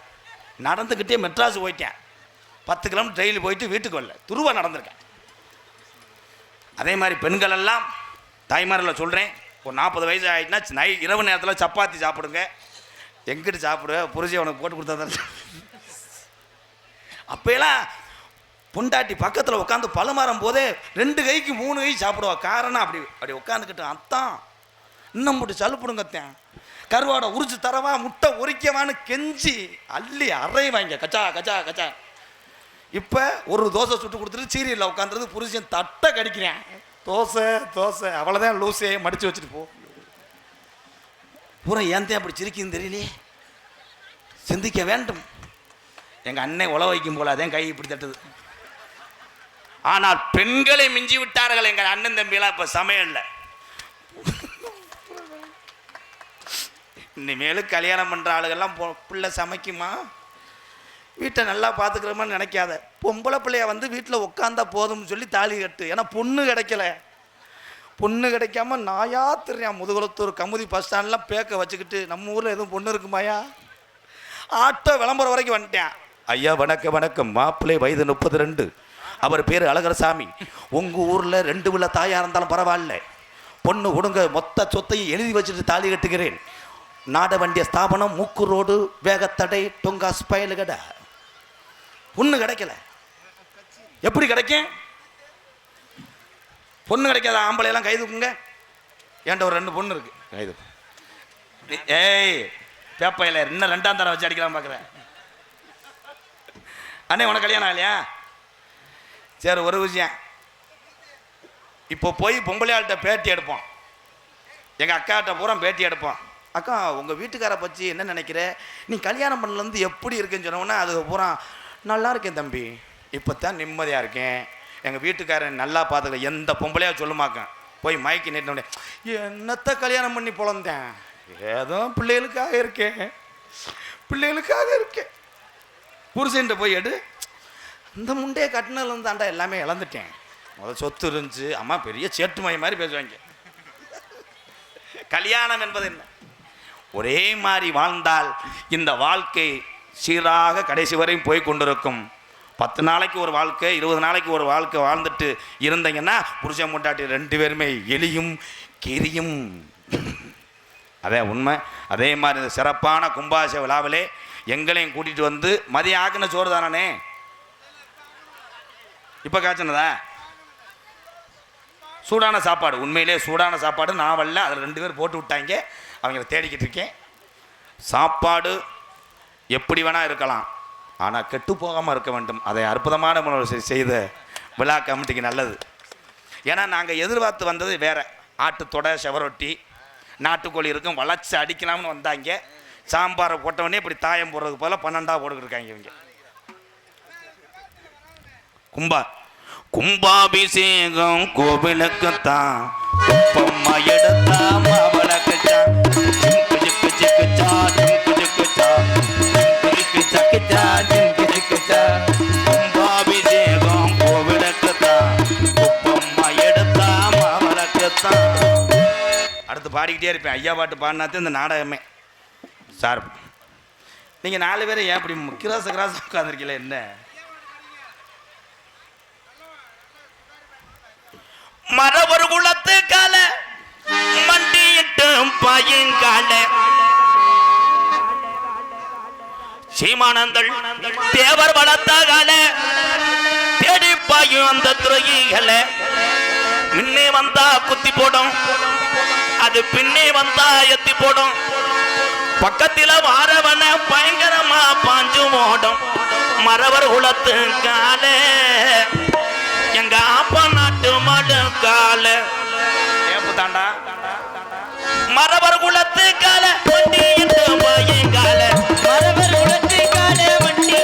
நடந்துக்கிட்டே மெட்ராஸ் போயிட்டேன். 10 கிலோமீட்டர் டெய்லி போயிட்டு வீட்டுக்கு வரல, துருவா நடந்திருக்கேன். அதே மாதிரி பெண்கள் எல்லாம் தாய்மாரில் சொல்கிறேன், ஒரு 40 வயசு ஆகிட்டுனா இரவு நேரத்தில் சப்பாத்தி சாப்பிடுங்க. எங்கிட்டு சாப்பிடுவேன், புரிஞ்சு உனக்கு போட்டு கொடுத்தா. அப்போலாம் பொண்டாட்டி பக்கத்தில் உட்காந்து பழமாறும் போதே 2 கைக்கு 3 கை சாப்பிடுவா. காரணம் அப்படி அப்படி உட்காந்துக்கிட்டு அத்தான் இன்னும் போட்டு சலுப்புடுங்கத்தேன், கருவாடை உரிச்சு தரவா, முட்டை உரிக்கவான்னு கெஞ்சி அள்ளி அரைவாங்க கச்சா கச்சா கச்சா. இப்போ ஒரு தோசை சுட்டு கொடுத்துட்டு சீரியலில் உட்காந்துறது புருஷன் தட்டை கடிக்கிறேன். தோசை தோசை அவ்வளோதான் லூசே மடித்து வச்சுட்டு போ. பூரா ஏன் அப்படி சிரிக்குன்னு தெரியலையே. சிந்திக்க வேண்டும். எங்கள் அண்ணன் உழ வைக்கும் போல அதே கை இப்படி தட்டுது. ஆனால் பெண்களை மிஞ்சி விட்டார்கள் எங்கள் அண்ணன் தம்பியெல்லாம் இப்போ சமையல்ல. இனிமேலும் கல்யாணம் பண்ணுற ஆளுகள்லாம் பிள்ளை சமைக்குமா, வீட்டை நல்லா பார்த்துக்கிறோமான்னு நினைக்காத. பொம்பளை பிள்ளைய வந்து வீட்டில் உட்காந்தா போதும்னு சொல்லி தாலி கட்டு. ஏன்னா பொண்ணு கிடைக்கல. பொண்ணு கிடைக்காம நாயா தெரியான். முதுகுளத்தூர் கமுதி பஸ் ஸ்டாண்ட்லாம் பேக்க வச்சுக்கிட்டு நம்ம ஊரில் எதுவும் பொண்ணு இருக்குமாயா? ஆட்டோ விளம்பரம் வரைக்கும் வந்துட்டேன். ஐயா வணக்கம் வணக்கம், மாப்பிள்ளை வயது 32, அவர் பேர் அழகரசாமி. உங்கள் ஊரில் 2 உள்ள தாயாக இருந்தாலும் பரவாயில்ல, பொண்ணு கொடுங்க, மொத்த சொத்தையும் எழுதி வச்சுட்டு தாலி கட்டுகிறேன். நாட வண்டிய ஸ்தாபனம், மூக்கு ரோடு, வேகத்தடை, டொங்கா ஸ்பயலு கடை. பொண்ணு கிடைக்கல. எப்படி கிடைக்கும்? பொண்ணு கிடைக்காத ஆம்பளையெல்லாம் கை தூக்குங்க. ஏன்ட்ட ஒரு 2 பொண்ணு இருக்கு, கை தூக்கு. ஏய் பேப்பையில் இன்னும் 2ஆம் தரம் வச்சு அடிக்கலாம் பார்க்குறேன். அண்ணே உனக்கு கல்யாணம் ஆகலையா? சரி, ஒரு விஷயம், இப்போ போய் பொம்பளையாள்கிட்ட பேட்டி எடுப்போம், எங்கள் அக்காட்ட பூரா பேட்டி எடுப்போம். அக்கா உங்கள் வீட்டுக்காரை பற்றி என்ன நினைக்கிற, நீ கல்யாணம் பண்ணலேருந்து எப்படி இருக்குன்னு சொன்னோன்னா அது பூரா நல்லா இருக்கேன் தம்பி, இப்போ தான் நிம்மதியாக இருக்கேன், எங்கள் வீட்டுக்காரன் நல்லா பார்த்துக்க, எந்த பொம்பளையாக சொல்லுமாக்கேன். போய் மைக்கு நீட்டினோடனே என்னத்தை கல்யாணம் பண்ணி பொழந்தேன், ஏதோ பிள்ளைகளுக்காக இருக்கேன், பிள்ளைகளுக்காக இருக்கேன். புருஷன்ட்ட போய் எடு, இந்த முண்டையை கட்டினதுலேருந்து தாண்டா எல்லாமே இழந்துட்டேன், முதல் சொத்து இருந்துச்சு, அம்மா பெரிய சேட்டுமை மாதிரி பேசுவாங்க. கல்யாணம் என்பது என்ன? ஒரே மாதிரி வாழ்ந்தால் இந்த வாழ்க்கை சீராக கடைசி வரையும் போய் கொண்டிருக்கும். 10 நாளைக்கு ஒரு வாழ்க்கை, 20 நாளைக்கு ஒரு வாழ்க்கை வாழ்ந்துட்டு இருந்தீங்கன்னா புருஷன் முண்டாட்டி 2 பேருமே எலியும் கெரியும். அதே உண்மை. அதே மாதிரி இந்த சிறப்பான கும்பாச விழாவிலே எங்களையும் கூட்டிகிட்டு வந்து மதியம் ஆக்கின சோறு தானே இப்போ காய்ச்சினதா? சூடான சாப்பாடு, உண்மையிலே சூடான சாப்பாடு. நான் வரல, அதில் 2 பேர் போட்டு விட்டாங்க, அவங்கள தேடிக்கிட்டு இருக்கேன். சாப்பாடு எப்படி வேணால் இருக்கலாம், ஆனால் கெட்டு போகாமல் இருக்க வேண்டும். அதை அற்புதமான முறையில் செய்த விழா கமிட்டிக்கு நல்லது. ஏன்னா நாங்கள் எதிர்பார்த்து வந்தது வேறு, ஆட்டுத்தொடை, செவரொட்டி, நாட்டுக்கோழி இருக்கும், வளைச்சி அடிக்கலாம்னு வந்தாங்க. சாம்பாரை போட்டவொடனே இப்படி தாயம் போடுறதுக்கு போல 12ஆ போட்டுக்கிட்டு இருக்காங்க இவங்க. கும்பாபிஷேகம் கோவிலுக்குத்தான், குப்பம்மா எடுத்தா மாவளக்குச்சான், கும்பாபிஷேகம் கோவிலுக்குத்தான், குப்பம்மா எடுத்தா மாவளக்குத்தான். அடுத்து பாடிக்கிட்டே இருப்பேன். ஐயா பாட்டு பாடினாத்து இந்த நாடகமே. சார் நீங்கள் 4 பேரும் ஏன் இப்படி கிராச உட்காந்துருக்கீங்களே என்ன? மரபொரு குலத்து கால மண்டியிட்டு பையங்கால சீமானந்தள் தேவர் வளர்த்த கால தேடி பாயும் அந்த துறைகளை முன்னே வந்தா குத்தி போடும், அது பின்னே வந்தா எத்தி போடும், பக்கத்தில் வாரவன பயங்கரமா பாஞ்சு ஓடும். மரவர் குலத்து கால எங்க அப்பா நாட்டு மாடு கால தாண்டா மரவர் குலத்து கால வண்டி கால மரவர் குலத்து கால வண்டி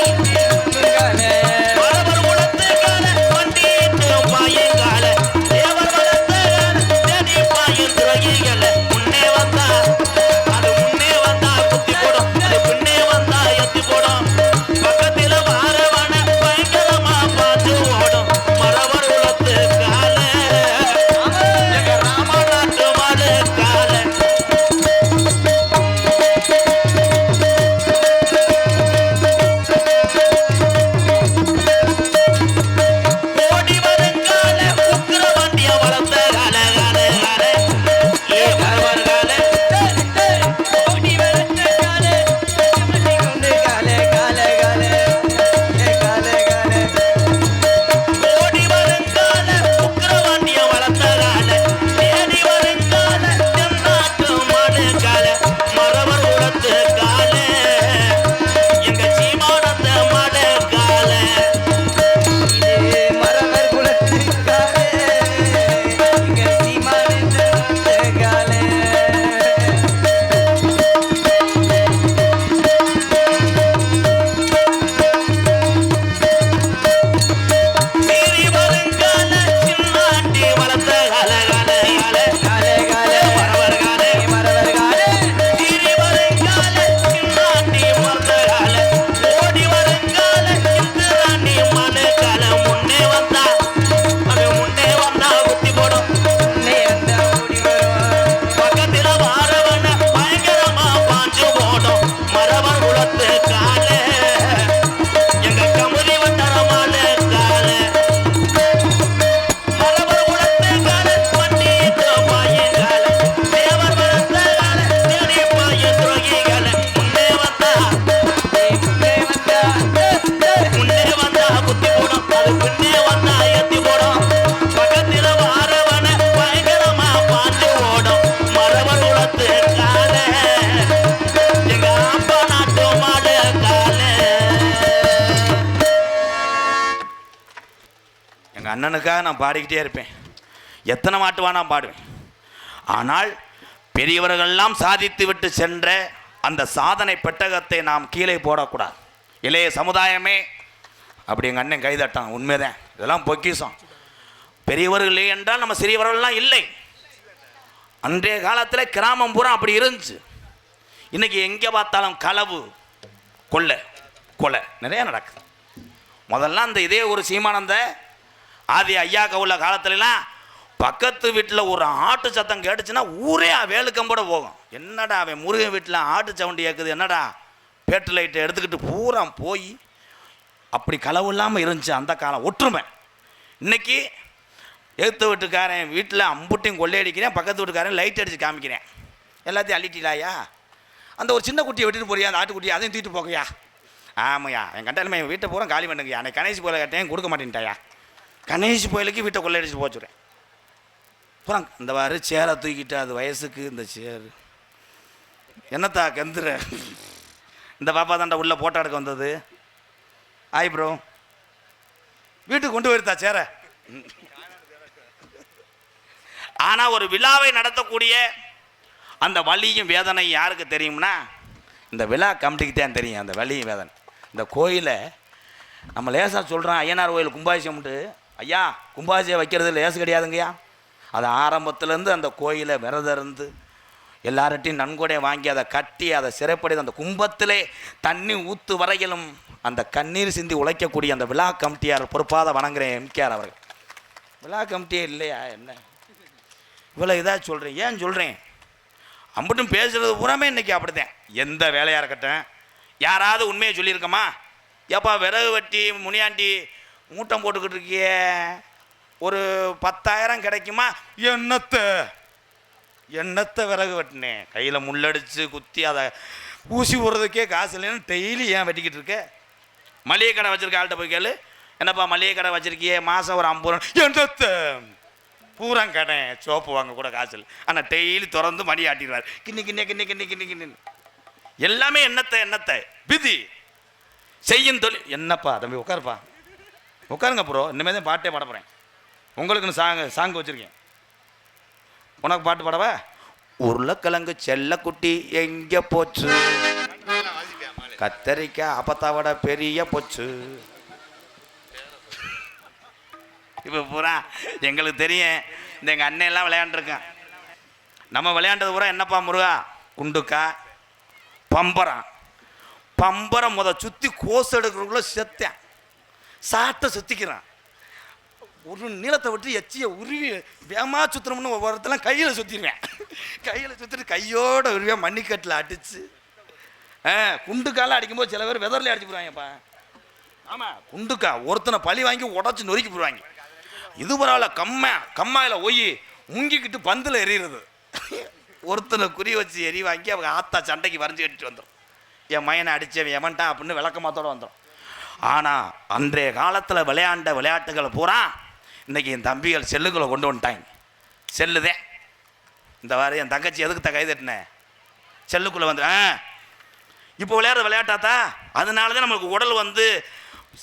மரவர் குலத்து கால வண்டி கால தேவர் வளர்த்த தேடி பாயும் துறைகள முன்னே வந்தா அது முன்னே வந்தா குத்தி போடும், அது பின்னே வந்தா எத்தி போடும், பக்கத்தில் வாரவன பயங்கரமா பார்த்து ஓடும். மரவர் குலத்து கால எங்க ராமநாட்டு மாடு கால அண்ணனுக்காக நான் பாடிக்கிட்டே இருப்பேன். எத்தனை மாட்டுவா நான் பாடுவேன். ஆனால் பெரியவர்கள்லாம் சாதித்து விட்டு சென்ற அந்த சாதனை பெட்டகத்தை நாம் கீழே போடக்கூடாது. இளைய சமுதாயமே அப்படி எங்கள் அண்ணன் கைதட்டான். உண்மைதான், இதெல்லாம் பொக்கிஷம். பெரியவர்களே என்றால் நம்ம சிறியவர்கள்லாம் இல்லை. அன்றைய காலத்தில் கிராமம் பூரா அப்படி இருந்துச்சு. இன்னைக்கு எங்கே பார்த்தாலும் களவு, கொலை நிறைய நடக்குது. முதல்ல அந்த இதே ஒரு சீமானந்த ஆதி ஐயா கவுள்ள காலத்துலலாம் பக்கத்து வீட்டில் ஒரு ஆட்டு சத்தம் கேட்டுச்சுன்னா ஊரே வேலுக்கம்போட போகும். என்னடா அவன் முருகன் வீட்டில் ஆட்டு சவுண்டு கேட்குது, என்னடா பேட்டு லைட்டை எடுத்துக்கிட்டு பூரா போய் அப்படி களவு இல்லாமல் இருந்துச்சு அந்த காலம், ஒற்றுமை. இன்னைக்கு எழுத்து வீட்டுக்காரன் வீட்டில் அம்புட்டையும் கொள்ளையடிக்கிறேன், பக்கத்து வீட்டுக்காரன் லைட் அடித்து காமிக்கிறேன், எல்லாத்தையும் அள்ளிட்டிலாயா, அந்த ஒரு சின்ன குட்டியை வெட்டிட்டு போறியா, அந்த ஆட்டுக்குட்டியை அதையும் தூக்கிட்டு போகையா. ஆமாய்யா, என் கண்டாலுமே என் வீட்டை பூரா காலி பண்ணுங்கய்யா, அன்னைக்கு கணேஷ் போயில கேட்டேன் கொடுக்க மாட்டேன்ட்டாயா, கணேஷ் போயிலுக்கு வீட்டை கொள்ளையடிச்சு போச்சுறேன். அப்புறம் இந்த வாரு சேரை தூக்கிட்டு அது வயசுக்கு இந்த சேரு என்னத்தா கந்துற, இந்த பாப்பா தாண்டா உள்ளே போட்டோ எடுக்க வந்தது. ஆய் ப்ரோ, வீட்டுக்கு கொண்டு போயிருத்தா சேரை. ஆனால் ஒரு விழாவை நடத்தக்கூடிய அந்த வலியும் வேதனை யாருக்கு தெரியும்னா இந்த விழா கமிட்டிக்கு தான் தெரியும். அந்த வலியும் வேதனை. இந்த கோயிலை நம்ம லேசாக சொல்கிறோம், ஐயனார் கோயில் கும்பாபிஷேகம்ட்டு. ஐயா, கும்பாபிஷேகம் வைக்கிறது லேசு கிடையாதுங்கய்யா. அது ஆரம்பத்துலேருந்து அந்த கோயிலை விரதம் இருந்து எல்லார்ட்டையும் நன்கொடை வாங்கி அதை கட்டி அதை சிறைப்படுத்தி அந்த கும்பத்திலே தண்ணி ஊற்று வரையிலும் அந்த கண்ணீர் சிந்தி உழைக்கக்கூடிய அந்த விழா கமிட்டியார் பொறுப்பாக வணங்குறேன் எம்கேஆர் அவர்கள். விழா கமிட்டியே இல்லையா என்ன இவ்வளோ இதாக சொல்கிறேன்? ஏன் சொல்கிறேன், அம்பட்டும் பேசுகிறது பூராமே இன்றைக்கி அப்படித்தான். எந்த வேலையாக இருக்கட்டும், யாராவது உண்மையை சொல்லியிருக்கோமா? ஏப்பா விறகு வெட்டி முனியாண்டி மூட்டம் போட்டுக்கிட்டு இருக்கிய, ஒரு 10,000 கிடைக்குமா? எண்ணத்தை விறகு வெட்டினேன், கையில் முள்ளடிச்சு குத்தி அதை ஊசி போடுறதுக்கே காசு இல்லைன்னு டெய்லி ஏன் வெட்டிக்கிட்டு இருக்க? மளிகை கடை வச்சுருக்க ஆள்கிட்ட போய் கேளு, என்னப்பா மளிகை கடை வச்சுருக்கியே, மாதம் ஒரு 50 ரூபா, எண்ணத்தை பூரா கடை சோப்பு வாங்க கூட காசு இல்லை, ஆனால் டெய்லி திறந்து மணி ஆட்டிடுவார், கிண்ணி எல்லாமே எண்ணத்தை விதி செய்யும் தொழில். என்னப்பா தம்பி உட்காருப்பா, உட்காருங்க ப்ரோ, இனிமேல் தான் பாட்டே பாட போகிறேன். உங்களுக்குன்னு சாங்கு வச்சுருக்கேன், உனக்கு பாட்டு பாடவா? உருளைக்கிழங்கு செல்லக்குட்டி எங்கே போச்சு, கத்தரிக்காய் அப்பத்தாவோட பெரிய போச்சு. இப்போ பூரா எங்களுக்கு தெரியும், இந்த எங்கள் அண்ணெல்லாம் விளையாண்டுருக்கேன். நம்ம விளையாண்டது பூரா என்னப்பா முருகா, குண்டுக்கா பம்பரம் சுற்றி கோசு எடுக்கிறதுக்குள்ள செத்தேன், சாட்டை சுற்றிக்கிறான், ஒரு நீளத்தை விட்டு எச்சியை உருவி வேகமாக சுற்றுறோம்னு ஒவ்வொருத்தெல்லாம் கையில் சுற்றிடுவேன், கையில் சுற்றிட்டு கையோட உருவியாக மண்ணிக்கட்டில் அடித்து குண்டுக்கால அடிக்கும்போது சில பேர் வெதர்லேயே அடிச்சு போடுவாங்கப்பா. ஆமாம், குண்டுக்கா ஒருத்தனை பழி வாங்கி உடச்சி நொறுக்கி போடுவாங்க. இது பரவாயில்ல, கம்மாயில் ஒய் முங்கிக்கிட்டு பந்தில் எறிகிறது, ஒருத்தனை குறி வச்சு எரி வாங்கி அவங்க ஆத்தா சண்டைக்கு வரைஞ்சி கட்டிட்டு வந்துடும், என் மையனை அடித்தவன் எவன்ட்டான் அப்படின்னு விளக்கமாத்தோடு வந்துடும். ஆனால் அன்றைய காலத்தில் விளையாண்ட விளையாட்டுகளை பூரா இன்றைக்கி என் தம்பிகள் செல்லுகளை கொண்டு வந்துட்டாங்க. செல்லுதேன் இந்த வாரம் என் தங்கச்சி எதுக்கு கை தட்டினேன், செல்லுக்குள்ளே வந்து இப்போ விளையாடுற விளையாட்டாத்தா, அதனால தான் நம்மளுக்கு உடல்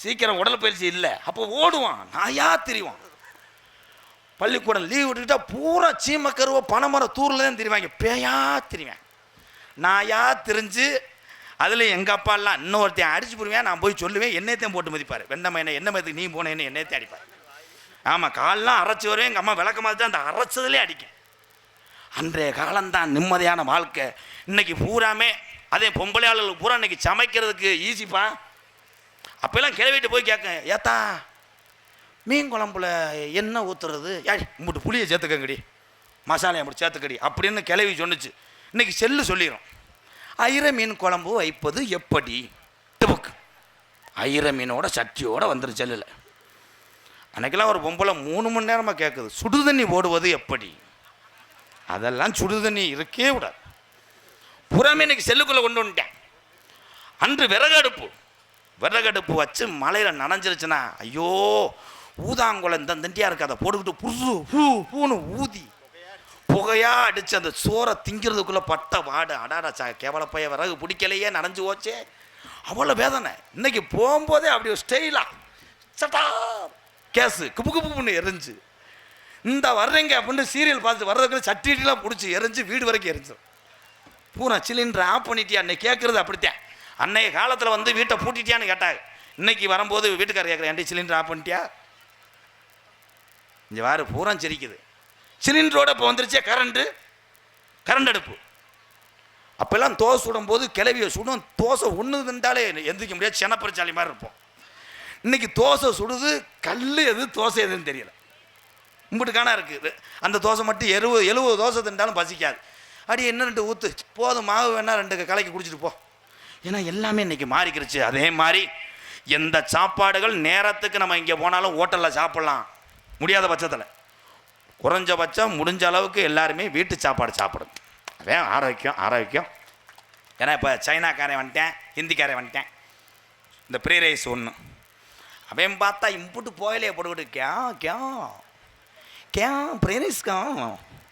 சீக்கிரம் உடல் பயிற்சி இல்லை. அப்போ ஓடுவான், நாயா திரிவான், பள்ளிக்கூடம் லீவ் விட்டுக்கிட்டா பூரா சீமக்கருவ பனைமரம் தூரில் தான் திரிவாங்க, பேயா திரிவேன், நாயா திரிஞ்சு. அதில் எங்கள் அப்பாலாம் இன்னொருத்தையும் அடிச்சு போடுவேன், நான் போய் சொல்லுவேன், எண்ணெயத்தையும் போட்டு மதிப்பார், வெண்ணமை என்ன மதிக்கு நீ போனேன்னு எண்ணெயத்தையும் அடிப்பார். ஆமாம், காலெலாம் அரைச்சி வருவேன், எங்கள் அம்மா விளக்க மாதிரி தான் அந்த அரைச்சதுலேயே அடிக்கும். அன்றைய காலம்தான் நிம்மதியான வாழ்க்கை. இன்றைக்கி பூராமே அதே பொம்பளை ஆளுகளுக்கு பூரா இன்றைக்கி சமைக்கிறதுக்கு ஈஸிப்பா. அப்போல்லாம் கிளவிட்டு போய் கேட்க, ஏத்தா மீன் குழம்புல என்ன ஊற்றுறது, யாடி உங்கள்கிட்ட புளியை சேர்த்துக்கங்கடி, மசாலையை அப்படி சேர்த்துக்கடி அப்படின்னு கிளவி சொன்னிச்சு. இன்றைக்கி செல்லு சொல்லிடும், ஐர மீன் குழம்பு வைப்பது எப்படி, டிபுக்கு ஐர மீனோட சட்டியோடு வந்துடும் செல்லில். அன்றைக்கெல்லாம் ஒரு பொம்பளை 3 மணி நேரமாக கேட்குது, சுடுதண்ணி போடுவது எப்படி, அதெல்லாம் சுடுதண்ணி இருக்கே விடாது, புறமே இன்னைக்கு செல்லுக்குள்ளே கொண்டு வந்துட்டேன். அன்று விறகடுப்பு வச்சு மலையில் நனைஞ்சிருச்சுன்னா ஐயோ ஊதாங்குளம் இந்த தண்டியாக இருக்குது, அதை போட்டுக்கிட்டு பூன்னு ஊதி புகையாக அடித்து அந்த சோறை திங்கிறதுக்குள்ளே பட்ட வாடு, அடாடா கேவலப்பைய விறகு பிடிக்கலையே நனைஞ்சு போச்சே, அவ்வளோ வேதனை. இன்னைக்கு போகும்போதே அப்படி ஒரு ஸ்டைலாக சட்டா கேஸு குப்பு குப்புன்னு எரிஞ்சு இந்த வர்றீங்க அப்படின்னு சீரியல் பார்த்துட்டு வர்றதுக்கு சட்டிலாம் பிடிச்சி எரிஞ்சு வீடு வரைக்கும் எரிஞ்சு பூரா சிலிண்டர் ஆஃப் பண்ணிட்டியா அன்னைக்கு கேட்குறது அப்படித்தான். அன்னைய காலத்தில் வந்து வீட்டை பூட்டிட்டியான்னு கேட்டாங்க. இன்னைக்கு வரும்போது வீட்டுக்காரர் கேட்குறேன் ஏன்டி சிலிண்டர் ஆஃப் பண்ணிட்டியா இங்கே வாரு பூரா சிரிக்குது. சிலிண்டரோட இப்போ வந்துருச்சே கரண்ட் அடுப்பு. அப்போல்லாம் தோசை சுடும் போது கிளவியை சுடும் தோசை ஒன்று தின்றாலே எந்திரிக்க முடியாது செனப்பரிச்சாலி மாதிரி இருப்போம். இன்னைக்கு தோசை சுடுது கல் எது தோசை எதுன்னு தெரியல இம்பிட்டுக்கான இருக்குது. அந்த தோசை மட்டும் 70 தோசை தின்றாலும் பசிக்காது. அடி என்ன 2 ஊற்று போதும் மாவு வேணா 2 கலக்கி குடிச்சிட்டு போ. ஏன்னா எல்லாமே இன்னைக்கு மாறிக்கிருச்சு. அதே மாதிரி எந்த சாப்பாடுகள் நேரத்துக்கு நம்ம இங்கே போனாலும் ஹோட்டலில் சாப்பிட்லாம் முடியாத பட்சத்தில் குறைஞ்சபட்சம் முடிஞ்ச அளவுக்கு எல்லாருமே வீட்டு சாப்பாடு சாப்பிடும். அதே ஆரோக்கியம். ஏன்னா இப்போ சைனாக்காரன் வந்துட்டேன் ஹிந்திக்காரன் வந்துட்டேன். இந்த ப்ரீ ரைஸ் ஒன்று அவன் பார்த்தா இம்புட்டு போயிலே போட்டுக்கிட்டு கே ப்ரீ ரைஸ்க்கா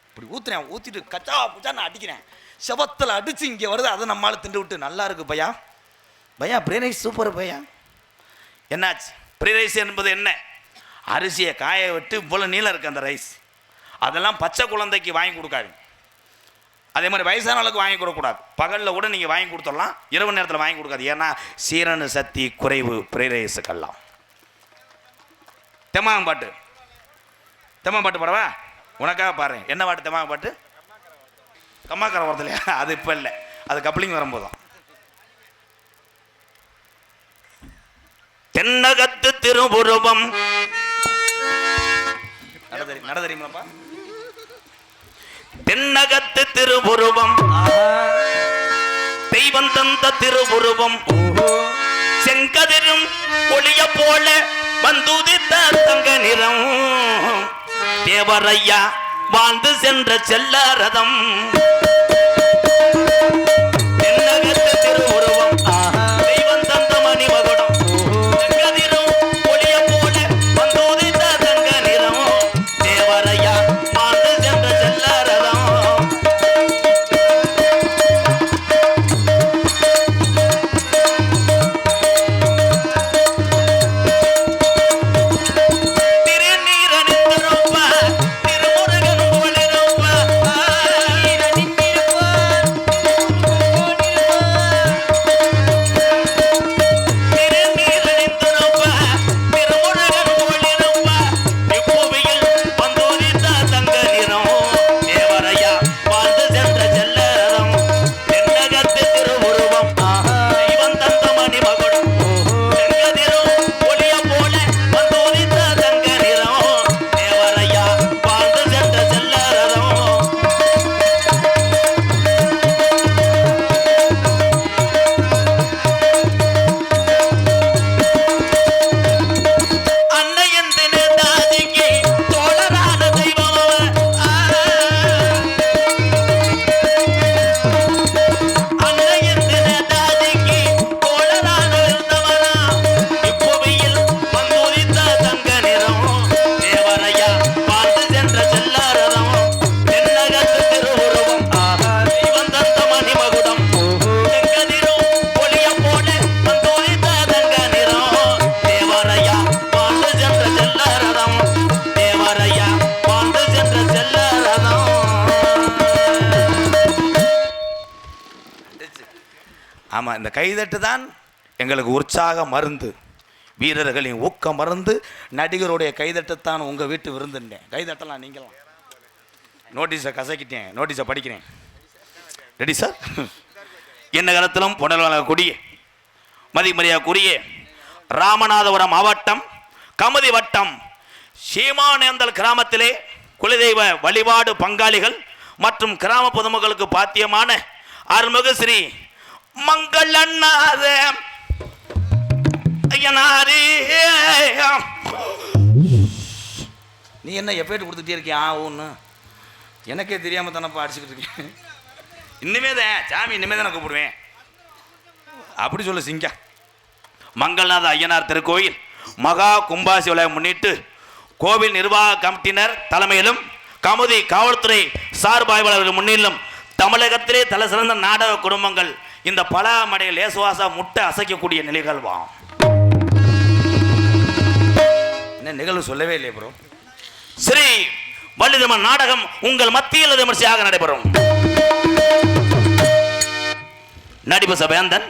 இப்படி ஊற்றிட்டு கச்சா புச்சா நான் அடிக்கிறேன். செவத்தில் அடித்து இங்கே வருது. அதை நம்மளால் திண்டு விட்டு நல்லா இருக்கு பையா ப்ரீ ரைஸ் சூப்பர் பையா. என்னாச்சு? ப்ரீ ரைஸ் என்பது என்ன? அரிசியை காய விட்டு இவ்வளோ நீளம் இருக்குது அந்த ரைஸ். அதெல்லாம் பச்சை குழந்தைக்கு வாங்கி கொடுக்காது. அதே மாதிரி வயசானவளுக்கு வாங்கி கொடுக்கக்கூடாது. பகலில் கூட நீங்கள் வாங்கி கொடுத்துடலாம், இரவு நேரத்தில் வாங்கி கொடுக்காது. ஏன்னா சீரண சக்தி குறைவு ப்ரீ ரைஸுக்கெல்லாம். தெம்மாங்க பாட்டு பாடவா? உனக்காக பாரு. என்ன பாட்டு தெம்மாங்க பாட்டு? கம்மாக்கார வரது இல்லையா? அது இப்போ இல்லை, அது கப்ளிங் வரும்போதுதான். தென்னகத்து திருபுருவம் நட தெரியுமாப்பா? தென்னகத்து திருபுருவம் தெய்வம் தந்த திருபுருவம் செங்கதிரும் ஒளிய போல வந்துதித்த தங்க நிறம் தேவரையா வாழ்ந்து சென்ற செல்ல ரதம். தென்னகத்து திருபுருவம் தெய்வம் தந்த மணிமகுடம் செங்கதிரும் ஒளிய போல வந்துதித்த தங்க நிறம் தேவரையா வாழ்ந்து சென்ற செல்ல ரதம். ஆமாம், இந்த கைதட்டு தான் எங்களுக்கு உற்சாக மருந்து, வீரர்களின் ஊக்க மருந்து. நடிகருடைய கைதட்டுத்தான் உங்கள் வீட்டு விருந்துட்டேன். கைதட்டலாம் நீங்களாம். நோட்டீஸை கசக்கிட்டேன், நோட்டீஸை படிக்கிறேன். Ready sir? என்ன காலத்திலும் புனர்வழங்கக்கூடிய மதிமரியாதைக்குரிய ராமநாதபுரம் மாவட்டம் கமுதி வட்டம் சீமானேந்தல் கிராமத்திலே குலதெய்வ வழிபாடு பங்காளிகள் மற்றும் கிராம பொதுமக்களுக்கு பாத்தியமான அருள்மிகு ஸ்ரீ மங்களநாத ஐயனாரே. நீ என்ன எஃபெக்ட் கொடுத்துட்டே இருக்கியா? ஒன்று எனக்கே தெரியாமல் தானப்பா அடிச்சுக்கிட்டு இருக்கேன். இன்னுமே தான் சாமி, இனிமே தான் நான் கூப்பிடுவேன் அப்படி சொல்லு சிங்கா. மங்கள்நாத ஐயனார் திருக்கோயில் மகா கும்பாசி விழாவை முன்னிட்டு கோவில் நிர்வாக கமிட்டியினர் தலைமையிலும் கமுதி காவல்துறை சார்பாய்வாளர்கள் முன்னிலும் தமிழகத்திலே தலை சிறந்த நாடக குடும்பங்கள் இந்த பலாமடையில் லேசுவாசா முட்டை அசைக்கக்கூடிய நிகழ்வாம். என்ன நிகழ்வு சொல்லவே இல்லையே ப்ரோ. ஸ்ரீ வள்ளிதமன் நாடகம் உங்கள் மத்தியில் விமர்சையாக நடைபெறும். நடிபச வேந்தன்,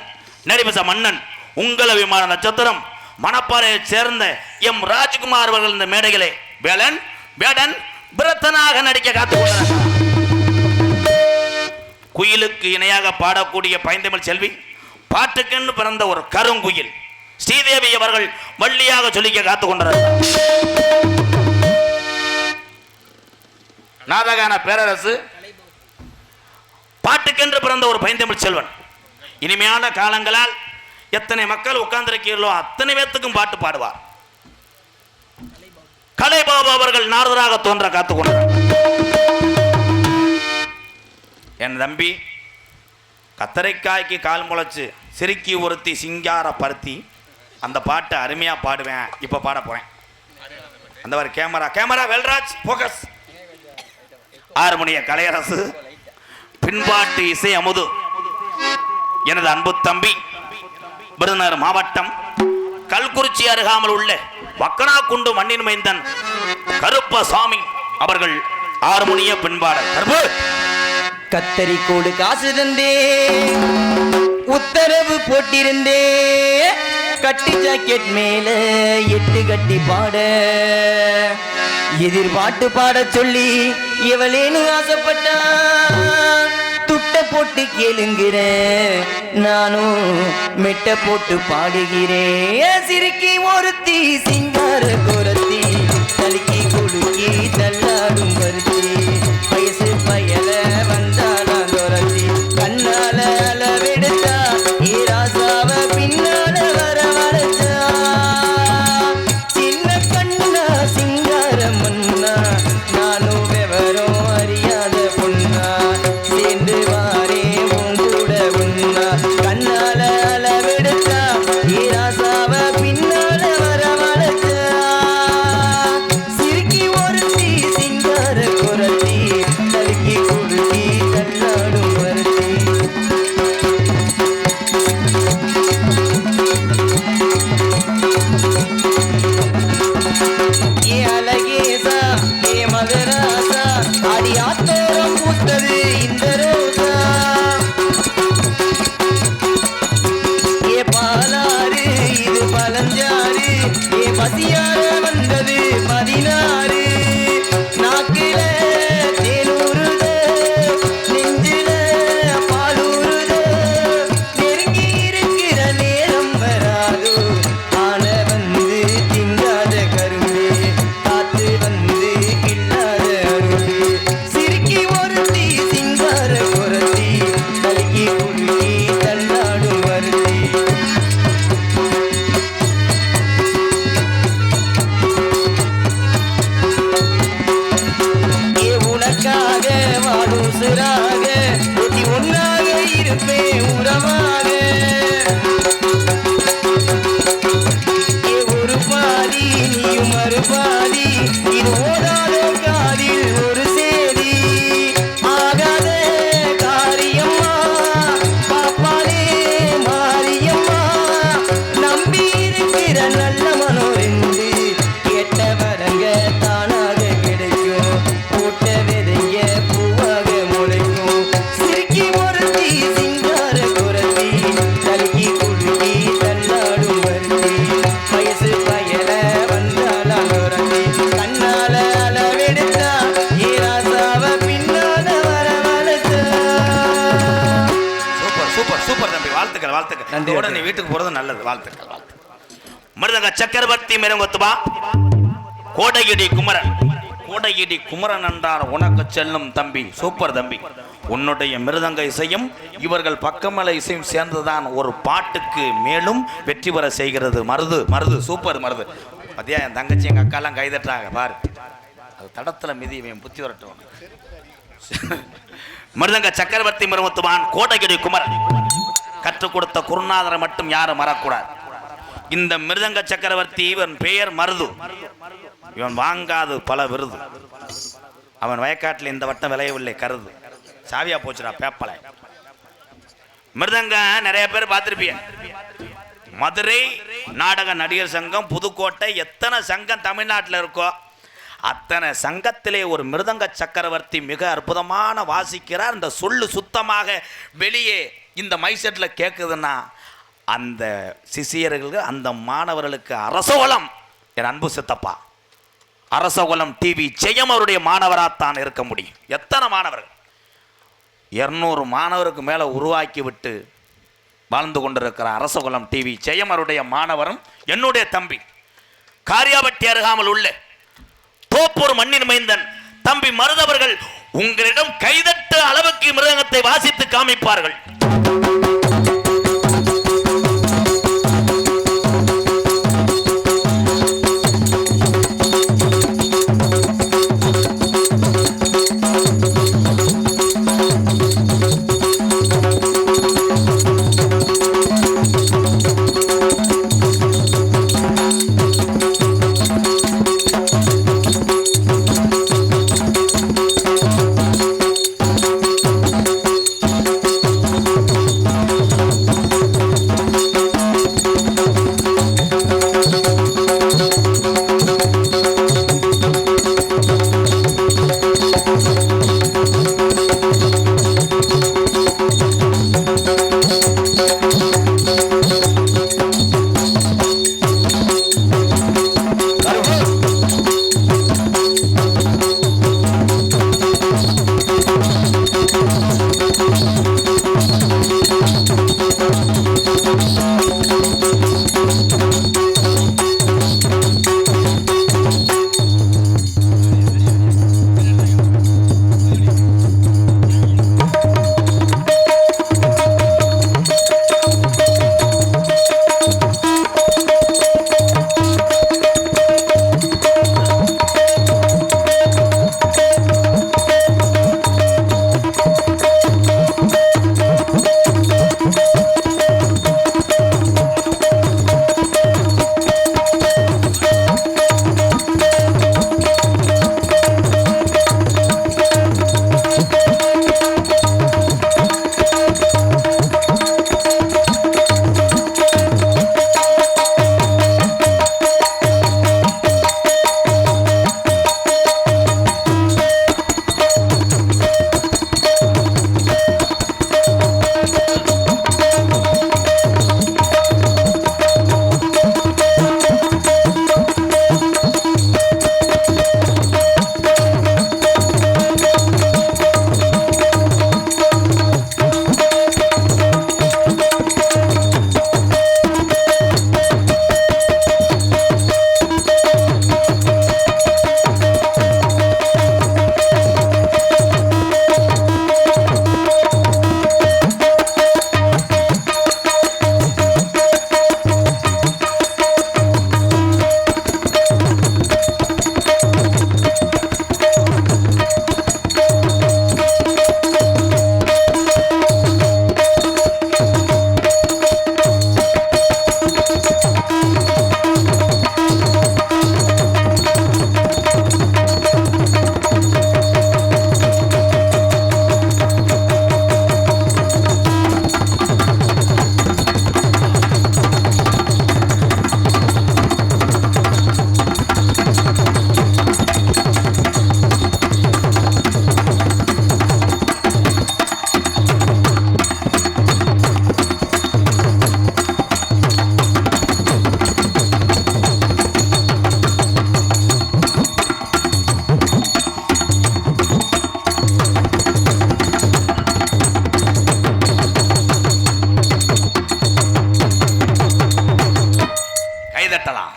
நடிபச மன்னன், உங்கள் அபிமான நட்சத்திரம் மணப்பாறையை சேர்ந்த எம் ராஜ்குமார் அவர்கள் இந்த மேடைகளே வேலன் வேடன் பிரத்தனாக நடிக்க காத்துக்கொண்டார். குயிலுக்கு இணையாக பாடக்கூடிய பைந்தமிழ் செல்வி, பாட்டுக்கென்று பிறந்த ஒரு கருங்குயில் ஸ்ரீதேவி அவர்கள் வள்ளியாக சொல்லிக்க காத்துக்கொண்டார். நாதகான பேரரசு, பாட்டுக்கென்று பிறந்த ஒரு பைந்தமிழ் செல்வன். இனிமையான காலங்களால் எத்தனை மக்கள் உட்கார்ந்திருக்கிறீர்களோ அத்தனை பேத்துக்கும் பாட்டு பாடுவார். கலைபாபு அவர்கள் நாரதராக தோன்ற காத்துக்கொண்டார். என் தம்பி கத்தரைக்காய்க்கு கால் முளைச்சு சிறுக்கி ஒருத்தி சிங்கார பருத்தி, அந்த பாட்டை அருமையா பாடுவேன். இப்ப பாட போறேன். அந்த மாதிரி camera camera Velraj focus. ஹார்மோனிய Kalaiyarasu, பின்பாட்டு இசை அமுது எனது அன்பு தம்பி விருதுநகர் மாவட்டம் கல்குறிச்சி அருகாமல் உள்ள வக்கனாக்குண்டு மண்ணின் மைந்தன் கருப்பசாமி அவர்கள் ஹார்மோனிய பின்பாடல். கத்தரிக்கோடு காசு தந்தே, உத்தரவு போட்டிருந்தே, கட்டி ஜாக்கெட் மேல 8 கட்டி பாட, எதிர்பாட்டு பாட சொல்லி எவளேனு ஆசைப்பட்டா, துட்ட போட்டு கேளுங்கிற நானும் மெட்ட போட்டு பாடுகிறேன். சிரிக்கி ஒருத்தி சிங்கார குரத்தி, தலுக்கி குலுக்கி தள்ளாடும் பருத்தி, வயசு பயல வந்தாலாம் துரத்தி, கண்ணால அளவெடுத்தா ஈராசாவ பின்னால வரவழைச்சா, சின்ன கண்ணா சிங்கார மன்னா, நானும் விவரம் அறியாத பொண்ணா, சேர்ந்து வாரே உங்கூட உன்னா, கண்ணால அளவெடுத்தா ஈராசாவ பின்னால வரவழைச்சா, சிரிக்கி ஒருத்தி சிங்கார குரத்தி, தலுக்கி குலுக்கி தள்ளாடும் வருத்தி. ஏ அழகேசா ஏ மகராசா, அடி ஆத்தோரம் பூத்தது இந்த ரோசா, ஏ பாலாறு இது பழஞ்சாறு, ஏ பசியார வந்தது 16, நாக்கில தேனூறுத நெஞ்சில பாலூறுத, நெருங்கி இருக்கிற நேரம் வராது, ஆன வந்து திங்காத கரும்பு, காத்து வந்து கில்லாத அரும்பு, சிரிக்கி ஒருத்தி சிங்கார குரத்தி, தலுக்கி குலுக்கி தள்ளாடும் வருத்தி. ஏ உனக்காக வாழும் சிறாக, ஒட்டி ஒன்னாக இருப்பேன் உறவாக, ஏ ஒரு பாதி நீயும் மறுபாதி, இது ஓடாதோ காதில் ஒரு சேதி, ஆகாத காரியம்மா பாப்பாலே மாரியம்மா, நம்பி இருக்கிற நல்ல மனோ ரெண்டு, கேட்ட வரங்க தானாக கிடைக்கும், போட்ட விதைய பூவாக முளைக்கும், சிரிக்கி ஒருத்தி சிங்கார குரத்தி, தலுக்கி குலுக்கி தள்ளாடும் வருத்தி, வயசு பயல வந்தாலாம் துரத்தி, கண்ணால அளவெடுத்தா ஈராசாவ பின்னால வரவழைச்சா. சூப்பர் சூப்பர் சூப்பர் தம்பி, வாழ்த்துக்கள் வாழ்த்துக்கள். நன்றி. உடனே நீ வீட்டுக்கு போறது நல்லது. வாழ்த்துக்கள் வாழ்த்துக்கள். மிருதங்க சக்கரவர்த்தி மிருங்கொத்துபா கோடகிரி குமரன். கோடகிரி குமரன் என்றார் உனக்கு செல்லும் தம்பி. சூப்பர் தம்பி. உன்னுடைய மிருதங்க இசையும் இவர்கள் பக்கமலை இசையும் சேர்ந்துதான் ஒரு பாட்டுக்கு மேலும் வெற்றி பெற செய்கிறது. மருது மருது சூப்பர் மருது. பத்தியா என் தங்கச்சி எங்க அக்காலாம் கைதட்டுறாங்க பாரு. அது தடத்துல மிதி புத்தி வரட்டும். மிருதங்க சக்கரவர்த்தி மிருகத்துவான் கோடகிரி குமரன் கற்றுக் கொடுத்த குருநாதரை மட்டும் யாரும் மறக்கூடாது. இந்த மிருதங்க சக்கரவர்த்தி இவன் பெயர் மருது. இவன் வாங்காது பல விருது. அவன் வயக்காட்டில் இந்த வட்டம் விளையவில்லை கருது. சாவியா போச்சுடா பேப்பலை. மிருதங்க நிறைய பேர் பார்த்திருப்பீங்க. மதுரை நாடக நடிகர் சங்கம், புதுக்கோட்டை, எத்தனை சங்கம் தமிழ்நாட்டில் இருக்கோ அத்தனை சங்கத்திலே ஒரு மிருதங்க சக்கரவர்த்தி மிக அற்புதமான வாசிக்கிறார். இந்த சொல்லு சுத்தமாக வெளியே இந்த மைசெட்டில் கேட்குதுன்னா அந்த சிஷியர்களுக்கு, அந்த மாணவர்களுக்கு அரசோலம் என் அன்பு சித்தப்பா அரசகுலம் டிவி ஜெயம் அவருடைய மாணவராகத்தான் இருக்க முடியும். எத்தனை மாணவர்கள் 200 மாணவருக்கு மேலே உருவாக்கி விட்டு வாழ்ந்து கொண்டிருக்கிற அரசகுலம் டிவி ஜெயம் அவருடைய மாணவரும் என்னுடைய தம்பி காரியாபட்டி அருகாமல் உள்ள தோப்பூர் மண்ணின் மைந்தன் தம்பி மருதவர்கள் உங்களிடம் கைதட்டு அளவுக்கு மிருதங்கத்தை வாசித்து காமிப்பார்கள்.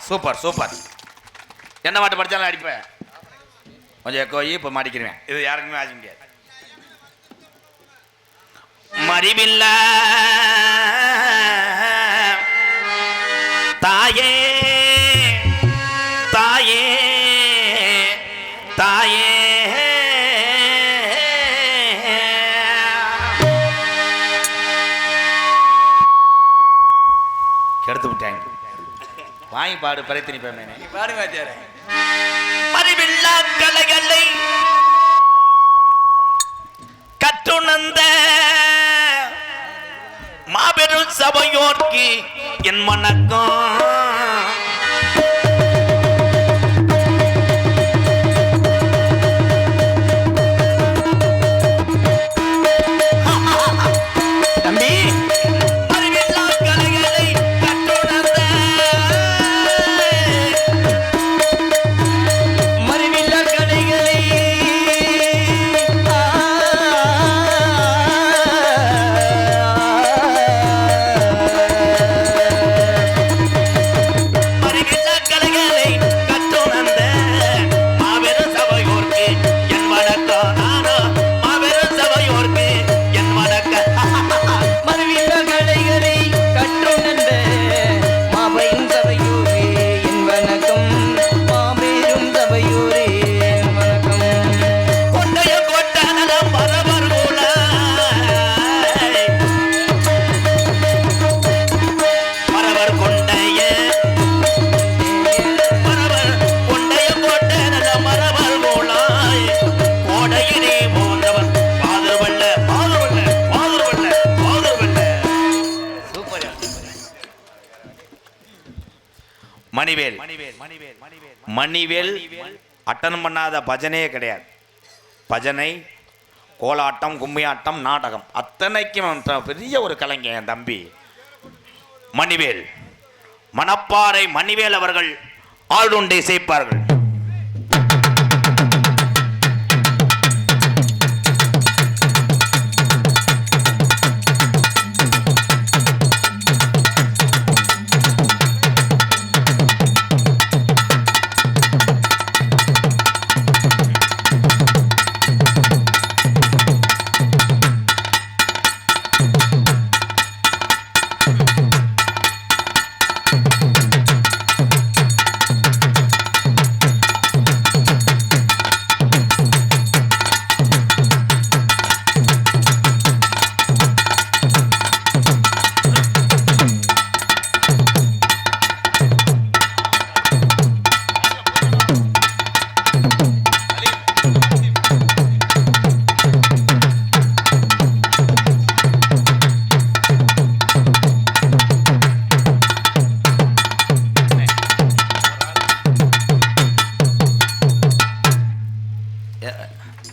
Super super. என்ன பாட்டு படித்தாலும் அடிப்பேன். கொஞ்சம் எக்கோயி இப்போ மாட்டிக்கிறேன். இது யாருக்குமே ஆக முடியாது. மறிவில்ல தாயே தாயே தாயே கெடுத்து விட்டாங்க. வாங்கி பாடு பறைத்தினி பேமேனே பாடுங்க வாத்தியாரே. மறிவில்லா கலைகளை கற்றுணர்ந்த மாபெரும் சபையோர்க்கு என் வணக்கம். தம்பி மணிவேல் அட்டன் பண்ணாத பஜனையே கிடையாது. பஜனை, கோலாட்டம், கும்மியாட்டம், நாடகம் அத்தனைக்கும் பெரிய ஒரு கலைஞன் என் தம்பி மணிவேல். மணப்பாறை மணிவேல் அவர்கள் ஆளுண்டை சேர்ப்பார்கள்.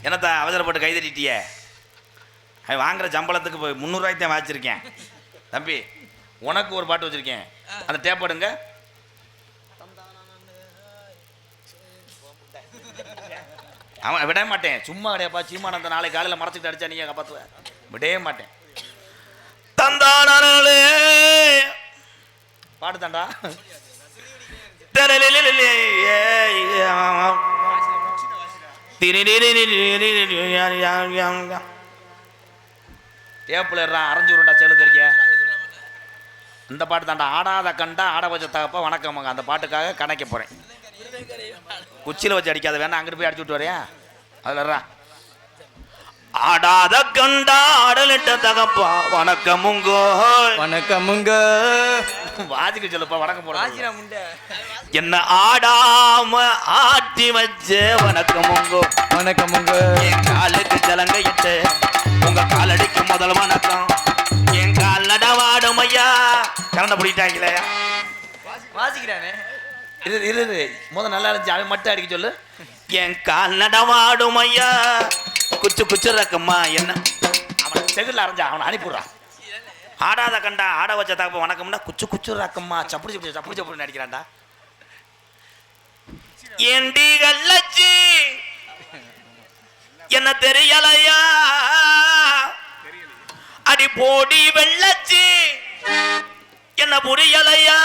என்னத்த அவசரப்பட்டு கைதட்டிட்டிய? வாங்குற சம்பளத்துக்கு போய் 300 ரூபாய்க்கு தான் வச்சிருக்கேன் தம்பி. உனக்கு ஒரு பாட்டு வச்சிருக்கேன், அந்த டேப் எடுங்க. அவன் விட மாட்டேன், சும்மா கிடையாப்பா. சீமானந்த நாளை காலையில் மறைச்சிக்கிட்டு அடிச்சா நீங்க காப்பாத்துவ? விடவே மாட்டேன். தந்தானே பாட்டு தாண்டா. டேப்பில் அரைஞ்சு உருண்டா செலு தெரிக்க இந்த பாட்டு தாண்டா. ஆடாத கண்டா ஆட வச்ச தகப்பா வணக்கம்ங்க. அந்த பாட்டுக்காக கணக்க போறேன். குச்சியில் வச்சு அடிக்காத, வேணா அங்கிட்டு போய் அடிச்சு விட்டு வரையா? அதுல ஆடாத கண்டா ஆடலிட்ட தகப்பா வணக்கமுங்க வணக்கமுங்க. வாதிக்கு சொல்லப்பா வணக்கம் போட. என்ன ஆடாம ஆட்டி வச்ச வணக்கமுங்க வணக்கமுங்க. என் காலுக்கு ஜலங்க இட்டு உங்க காலடிக்கு முதல் வணக்கம். என் கால் நடவாடும் ஐயா. கரண்ட பிடிட்டாங்களே வாசிக்கிறானே. இது முதல் நல்லா இருந்துச்சு, அவன் மட்டும் அடிக்க சொல்லு. என் கால் நடவாடும் ஐயா குச்சு குச்சு ரக்கம்மா. என்ன அவன் செகுல அரைஞ்சா அவனை அனுப்பிடுறான். ஆடாத கண்டா ஆட வச்ச தகப்ப வணக்கம்னா குச்சு குச்சு ரக்கம்மா சப்புடி சப்புடி சப்புடி சப்புடி அடிக்கிறான்டா. ஏண்டி கள்ளச்சி என்ன தெரியலையா? அடி போடி வெள்ளச்சி என்ன புரியலையா?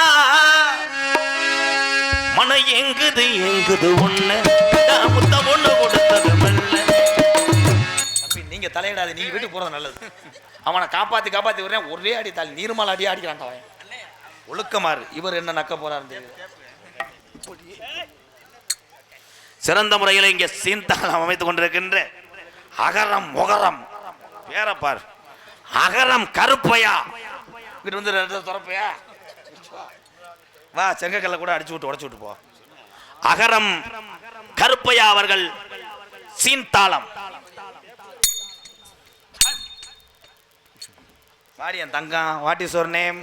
மன எங்குது எங்குது ஒண்ணு முத்த பொண்ணு கொடுத்தது மெல்ல. தம்பி நீங்க தலையிடாது, நீங்க வீட்டுக்கு போறது நல்லது. அவனை காப்பாத்தி காப்பாத்தி வரேன். ஒரே அடி தாள் நீர்மால் அடி அடிக்கிறான் அவன். ஒழுக்கமாறு. இவர் என்ன நக்க போறாரு? சிறந்த முறையில் இங்கே சீன்தாளம் அமைத்துக் கொண்டிருக்கின்ற அகரம் முகரம் பேரப்பார் அகரம் கருப்பையா. இங்கிட்டு வந்து துறப்பையா வா, செங்கக்கல்ல கூட அடிச்சு விட்டு உடச்சு விட்டு போ. அகரம் கருப்பையா அவர்கள் சீன்தாளம். வாடியன் தங்கம், வாட் இஸ் யுவர் நேம்?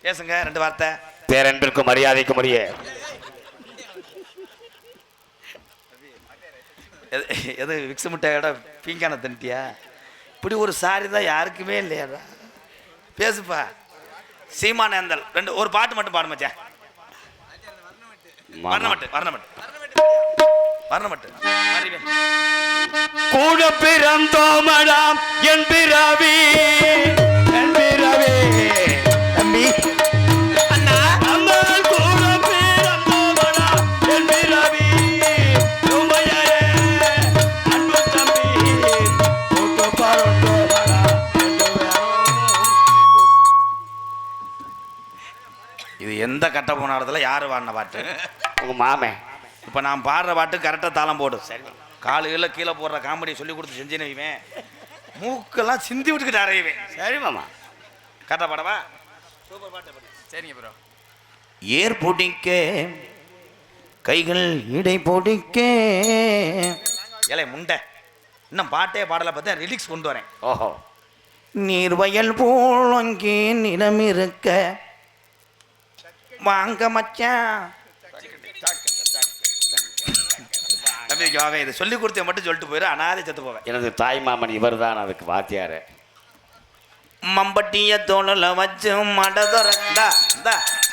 பேசுங்க 2 வார்த்தை. பேரன்பிற்கும் மரியாதைக்கும் உரிய எது விக்ஸ் முட்டையோட பீங்கான தண்டியா? இப்படி ஒரு சாரி தான் யாருக்குமே இல்லையாடா. பேசுப்பா. சீமானேந்தல் 2 ஒரு பாட்டு மட்டும் பாடு மச்சான். வர்ணமட்டு கூட பிறந்தோமடாம் என் பிறவி தம்பி அண்ணா. நம்ம கூட பிறந்தோமடாம் என் பிறவி உமையே அன்பு தம்பி கூட்டு பறந்தோமடாம். இது எந்த கட்ட போனாடத்துல யாரு பாடின பாட்டு? உங்க மாமே. இப்போ நான் பாடுற பாட்டு கரெக்டாக தாளம் போடு. சரி, காலுகளில் கீழே போடுற காமெடியை சொல்லி கொடுத்து செஞ்சுன்னு வைவேன், மூக்கெல்லாம் சிந்தி விட்டுக்கிட்டு அறையுவேன். சரி மாமா. கரெக்டாக பாடவா? சூப்பர் பாட்டு பாடு. சரிங்க ப்ரோ. ஏர் பிடிக்க கைகள் இடை பிடிக்க ஏலே முண்டை, இன்னும் பாட்டே பாடலை பார்த்தா ரிலிக்ஸ் கொண்டு வரேன். ஓஹோ. நீர்வயல் போல் அங்கே நிலம் இருக்க வாங்க மச்சான். தம்பிக்காக இதை சொல்லி கொடுத்த மட்டும் சொல்லிட்டு போயிரு, அனாதை செத்து போவேன். எனது தாய் மாமன் இவர் தான் அதுக்கு வாத்தியாரு. மம்பட்டிய தோளில் வச்சு மடதொரண்டா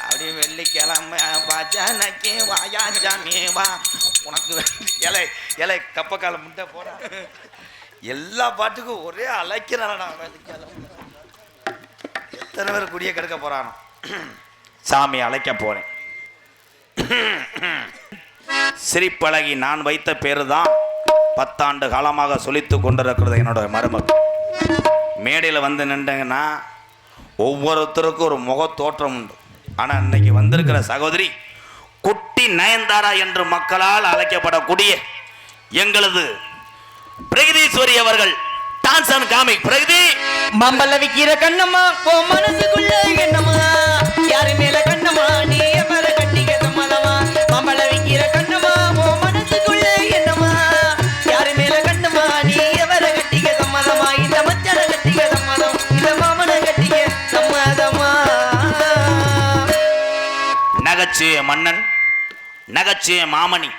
அப்படி வெள்ளிக்கிழமை பாஜானக்கே வாயா ஜாமி வா உனக்கு இலை இலை கப்பக்கால முட்டை போடா. எல்லா பாட்டுக்கும் ஒரே அழைக்கிறானா வெள்ளிக்கிழமை. எத்தனை பேர் குடிய கெடுக்க போறானோ. சாமி அழைக்க போறேன். சிரிப்பழகி நான் வைத்த பேரு தான் 10 ஆண்டு காலமாக சொலித்து கொண்டிருக்கிறது என்னோட மருமகள். மேடையில் வந்து நின்றங்கன்னா ஒவ்வொருத்தருக்கும் ஒரு முக தோற்றம் உண்டு. ஆனால் இன்னைக்கு வந்திருக்கிற சகோதரி குட்டி நயன்தாரா என்று மக்களால் அழைக்கப்படக்கூடிய எங்களது பிரகதீஸ்வரி அவர்கள். Dance and comic Pragathi. மம்பல விக்கிற கண்ணம்மா ஓ மனசுக்குள்ள என்னம்மா யாரு மேல கண்ணம்மா நீ மேல கட்டிக்க சம்மதமா. மம்பல விக்கிற கண்ணம்மா ஓ மனசுக்குள்ள என்னம்மா யாரு மேல கண்ணம்மா நீ எவர கட்டிக்க சம்மதமா. இந்த மச்சனை கட்டிக்க சம்மதம், இந்த மாமனை கட்டிக்க சம்மதமா. நகைச்சுவை மன்னன், நகைச்சுவை மாமணி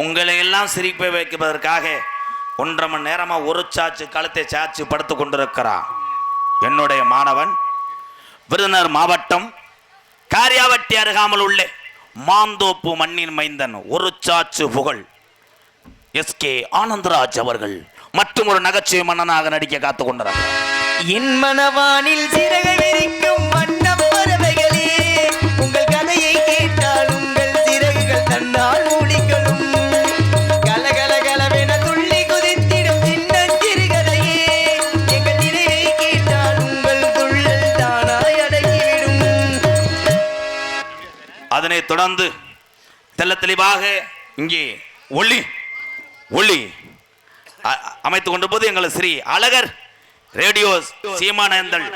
உங்களை எல்லாம் சிரிப்பை வைப்பதற்காக 1.5 மணி நேரமாக ஒரு சாச்சு கழுத்தை சாச்சு படுத்து கொண்டிருக்கிறான் என்னுடைய மாணவன். விருதுநகர் மாவட்டம் காரியாவட்டி அருகாமல் உள்ள மாந்தோப்பு மண்ணின் மைந்தன் ஒரு சாச்சு புகழ் எஸ்கே ஆனந்தராஜ் அவர்கள் மற்றும் ஒரு நகைச்சுவை மன்னனாக நடிக்க காத்து கொண்டிருக்கிறார். என் மனவானில் சிறகை விரிக்கும் வண்ண பறவைகளே, உங்கள் கதையை கேட்டால் உங்கள் சிறகுகள் தன்னால் மூடிக்கொள்ளும். கலகல கலவென துள்ளி குதித்திடும் சின்ன சிறுகதையே, எங்கள் நினைவை கேட்டால் உங்கள் துள்ளல் தானாய் அடங்கிவிடும். அதனைத் தொடர்ந்து தெல்ல தெளிவாக இங்கே ஒளி ஒளி அமைத்துக் கொண்ட போது எங்கள் ஸ்ரீ அழகர் ரேடியோ சீமானேந்தல்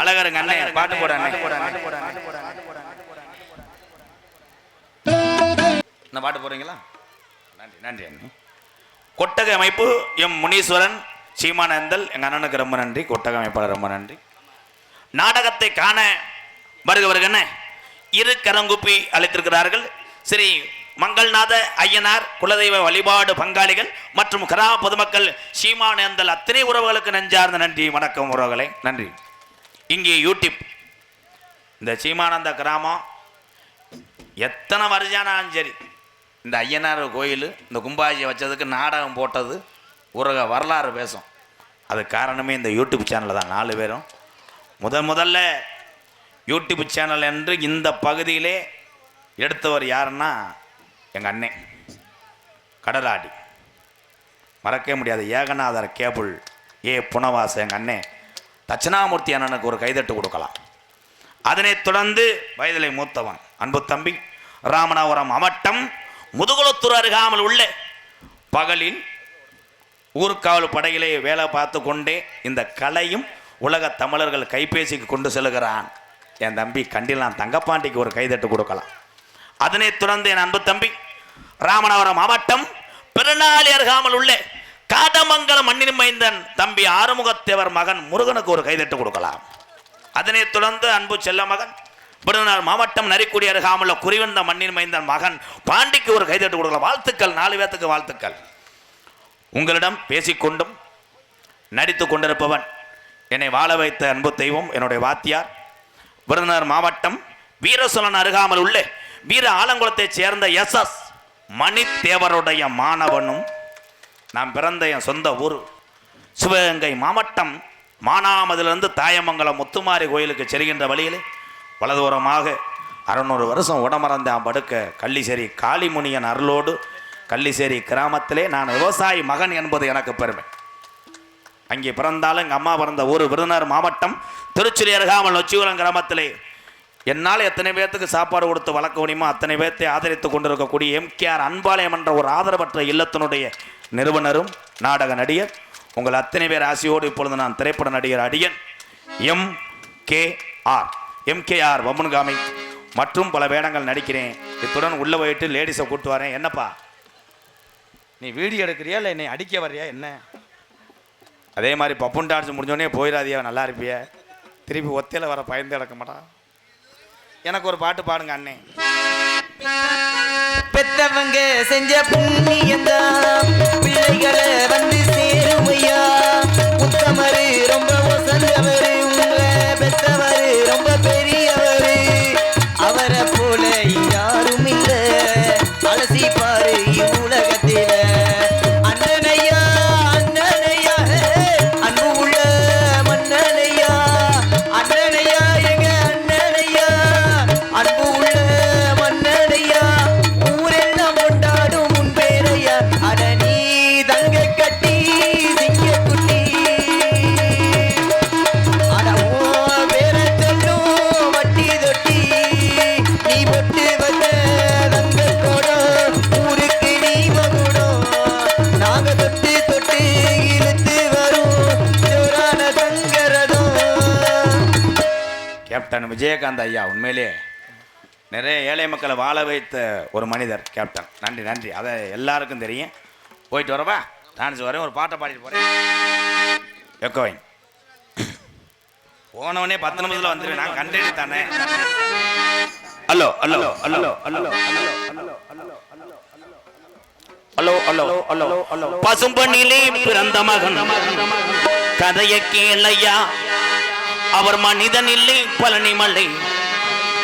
அழகருங்க அண்ணே பாட்டு போட என்ன பாட்டு போறீங்களா? நன்றி நன்றி அண்ணே. கொட்டகை அமைப்பு எம் முனீஸ்வரன் சீமானேந்தல் எங்க அண்ணனுக்கு ரொம்ப நன்றி. கொட்டகை அமைப்பாளர் ரொம்ப நன்றி. நாடகத்தை காண வருகவருகன்னு 2 கரங்குப்பி அளித்திருக்கிறார்கள். ஸ்ரீ மங்கள்நாத ஐயனார் குலதெய்வ வழிபாடு பங்காளிகள் மற்றும் கிராம பொதுமக்கள் சீமானேந்தல் அத்தனை உறவுகளுக்கு நெஞ்சார்ந்த நன்றி. வணக்கம் உறவுகளை, நன்றி. இங்கே யூடியூப் இந்த சீமானந்த கிராமம் எத்தனை வருஷானாலும் சரி இந்த ஐயனார் கோயில் இந்த கும்பாஜியை வச்சதுக்கு நாடகம் போட்டது ஒரு வரலாறு பேசும். அது காரணமே இந்த யூடியூப் சேனலில் தான். 4 பேரும் முதல்ல யூடியூப் சேனல் என்று இந்த பகுதியிலே எடுத்தவர் யாருன்னா எங்கள் அண்ணன் கடலாடி, மறக்கவே முடியாது. ஏகநாதர் கேபிள் புனவாச எங்கள் அண்ணன் தட்சிணாமூர்த்தி அண்ணனுக்கு ஒரு கைதட்டு கொடுக்கலாம். அதனைத் தொடர்ந்து வயதிலை மூத்தவன் அன்பு தம்பி ராமநாதபுரம் மாவட்டம் முதுகுளத்தூர் அருகாமல் உள்ள பகலில் ஊர்காவல் படையிலே வேலை பார்த்து கொண்டே இந்த கலையும் உலக தமிழர்கள் கைபேசிக்கு கொண்டு செல்கிறான் என் தம்பி கண்டிலான் தங்கப்பாண்டிக்கு ஒரு கைதட்டு கொடுக்கலாம். அதனைத் தொடர்ந்து என் அன்பு தம்பி ராமநாதபுரம் மாவட்டம் பெருநாளி அருகாமல் உள்ள காடமங்கலம் மண்ணின் மைந்தன் தம்பி ஆறுமுகத்தேவர் மகன் முருகனுக்கு ஒரு கைதட்டு கொடுக்கலாம். அதனைத் தொடர்ந்து அன்பு செல்ல மகன் விருதுநகர் மாவட்டம் நரிக்குடி அருகாமுள்ள குறிவந்த மண்ணின் மைந்தன் மகன் பாண்டிக்கு ஒரு கைதட்டு கொடுக்கலாம். வாழ்த்துக்கள், 4 பேத்துக்கு வாழ்த்துக்கள். உங்களிடம் பேசிக்கொண்டும் நடித்து கொண்டிருப்பவன் என்னை வாழ வைத்த அன்பு தெய்வம் என்னுடைய வாத்தியார் விருதுநகர் மாவட்டம் வீரசோழன் அருகாமல் உள்ள வீர ஆலங்குளத்தைச் சேர்ந்த SS மணித்தேவருடைய மாணவனும் நான் பிறந்த என் சொந்த ஊர் சிவகங்கை மாவட்டம் மானாமதிலிருந்து தாயமங்கலம் முத்துமாரி கோயிலுக்கு செல்கின்ற வழியிலே வலதுபுறமாக 600 வருஷம் உடமறந்தான் படுக்க கள்ளிசேரி காளிமுனியன் அருளோடு கள்ளிசேரி கிராமத்திலே நான் விவசாயி மகன் என்பது எனக்கு பெருமை. அங்கே பிறந்தாலும் எங்கள் அம்மா பிறந்த ஊர் விருதுநகர் மாவட்டம் திருச்சுழி அருகாமல் நொச்சிகுளம் கிராமத்திலே என்னால் எத்தனை பேர்த்துக்கு சாப்பாடு கொடுத்து வளர்க்க முடியுமோ அத்தனை பேர்த்தை ஆதரித்து கொண்டிருக்கக்கூடிய MKR அன்பாலயம் என்ற ஒரு ஆதரவற்ற இல்லத்தினுடைய நிறுவனரும் நாடக நடிகர் உங்கள் அத்தனை பேர் ஆசையோடு இப்பொழுது நான் திரைப்பட நடிகர் அடியன் MKR வம்முன்காமை மற்றும் பல வேடங்கள் நடிக்கிறேன். இத்துடன் உள்ள போயிட்டு லேடிஸை கூட்டு வரேன். என்னப்பா நீ வீடியோ எடுக்கிறியா இல்லை என்னை அடிக்க வர்றியா என்ன? அதே மாதிரி பப்புன் டான்ஸ் முடிஞ்சோடனே போயிடாதியா, நல்லா இருப்பிய. திருப்பி ஒத்தையில் வர பயந்து கிடக்க மாட்டான். எனக்கு ஒரு பாட்டு பாடுங்க அண்ணே. பெத்தவங்க செஞ்ச புண்ணியந்தான் பிள்ளைகளை வந்து சேருமையா. உத்தமரு ரொம்ப வசந்தவரு, உங்க பெத்தவரு ரொம்ப பெரியவரு. அவரை போல யாரும் இல்ல, அலசி பாரு உலகத்தில. அண்ணனையா அண்ணனையா அன்பு உள்ள மன்னனையா. அண்ணனையா எங்க அண்ணனையா அன்பு உள்ள மன்னனையா. ஊரெல்லாம் கொண்டாடும் உன் பேரையா. அட நீ தங்க கட்டி சிங்க குட்டி. அட ஓ பேர சொல்லும் வட்டி தொட்டி. நீ பொட்டு வந்த தங்க கோடம் ஊருக்கு நீ மகுடம். நாங்க தொட்டு தொட்டு இழுத்து வரும் ஜோரான தங்கரதம். கேப்டன் விஜயகாந்த் ஐயா உண்மையிலே நிறைய ஏழை மக்களை வாழ வைத்த ஒரு மனிதர் கேப்டன். நன்றி நன்றி. அதை எல்லாருக்கும் தெரியும். போயிட்டு வரவா டான்ஸ் வரேன், ஒரு பாட்டை பாடிட்டு போகிறேன். எக்கோவிங் போனவனே 10 நிமிஷத்தில் வந்துடுவேன். நான் கண்டேன் தானே. Hello hello hello hello hello hello hello பசும்பொன்னிலே பிறந்த மகன் கதையை கேளையா. அவர் மனிதன் இல்லை பழனிமலை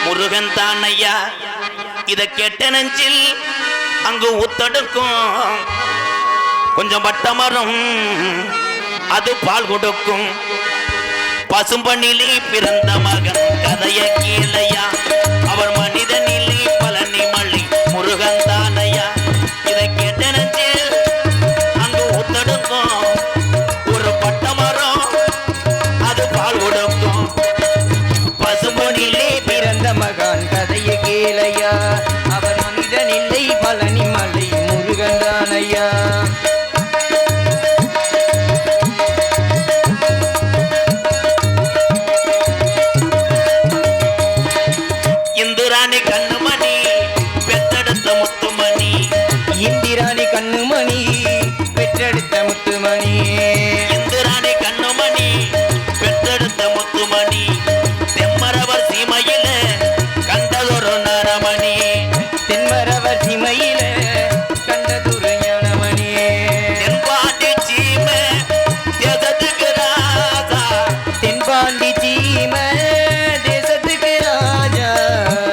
முருகன் தான் ஐயா. இத கேட்ட நெஞ்சில் அங்கு ஊத்தடுக்கும் கொஞ்சம் வட்டமரம் அது பால் கொடுக்கும். பசும்பொன்னிலே பிறந்த மகன் கதையை கேளையா. அவர் மனிதன் இல்லை பழனிமலை முருகன் தான் ஐயா. இதை கேட்ட நெஞ்சில் அங்கு ஊத்தடுக்கும் ஒரு பட்டமரம் அது பால் கொடுக்கும். பசும்பொன்னிலே பிறந்த மகான் கதையை கேளையா. அவர் மனிதன் இல்லை பழனிமலை முருகன் தானையா. இந்துராணி கண்ணுமணி பெத்தெடுத்த முத்துமணி. இந்திராணி கண்ணுமணி பெற்றெடுத்த முத்துமணி. இந்துராணி கண்ணுமணி பெத்தெடுத்த முத்துமணி. தெம்மரவர் சீமையில கண்டதொரு நரமணி. தென்மரவர் சிமையில கண்டதுரு ஞானமணி. தென்பாண்டி சீமை தேசத்துக்கு ராஜா. தென்பாண்டி சீம தேசத்துக்கு ராஜா.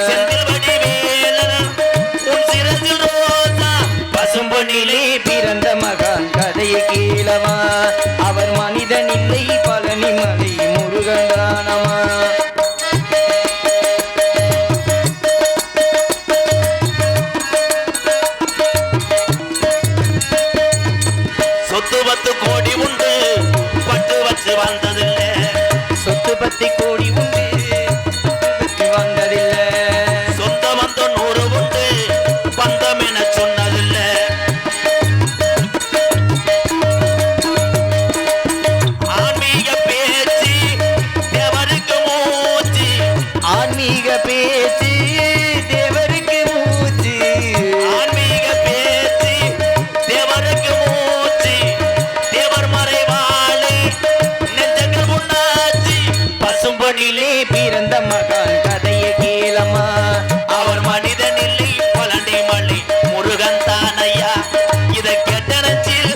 செந்தில் வடிவேலன் உன் சிரசில் ரோஜா. பசும்பொன்னிலே பிறந்த மகான் கதையை கேளவா. அவர் மனிதன் இல்லை பழனிமலை முருகன் தானமா. சொத்து 10 கோடி உண்டு பட்டு வச்சு வாழ்ந்ததில்லை. சொத்து 10 கோடி உண்டு பற்றி வந்ததில்லை. சொந்த பந்தம் 100 உண்டு பந்தம் என சொன்னதில்லை. ஆன்மீக பேச்சு தேவருக்கு மூச்சு. ஆன்மீக பேச்சு தேவருக்கு மூச்சு. ஆன்மீக பேச்சு தேவருக்கு மூச்சு. தேவர் மறைவா மண்ணிலே பிறந்த மகான் கதையை கேளம்மா. அவர் மனிதன் இல்லை பழனி மலை முருகன் தானையா. இதை கேட்டனச்சில்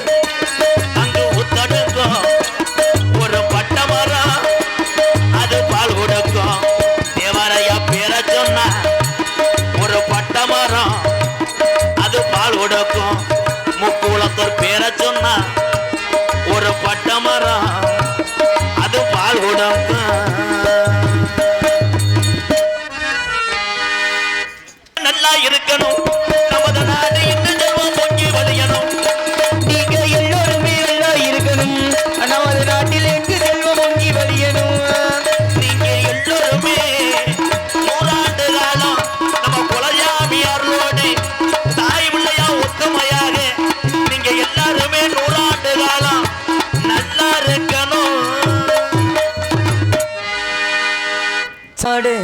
அங்கு உத்தடுக்கும் ஒரு பட்ட மரம், அது பால் கொடுக்கும். தேவரையா பேர சொன்னா ஒரு பட்ட மரம், அது பால் கொடுக்கும். முக்குளத்தூர் பேர சொன்னா ஒரு பட்ட மரம், அது பால் கொடுக்கும். நல்லா இருக்கணும் நமது நாடு இந்த ஜென்மம் பொங்கி வழியணும். நீங்க எல்லோருமே நல்லா இருக்கணும், நமது நாட்டில் எங்கு செல்வம் பொங்கி வழியணும். நீங்க எல்லோருமே 100 ஆண்டு காலம் நம்ம குலசாமியாரோடு தாய் பிள்ளையா ஒத்துமையாக நீங்க எல்லாருமே 100 ஆண்டு காலம் நல்லா இருக்கணும். சாடு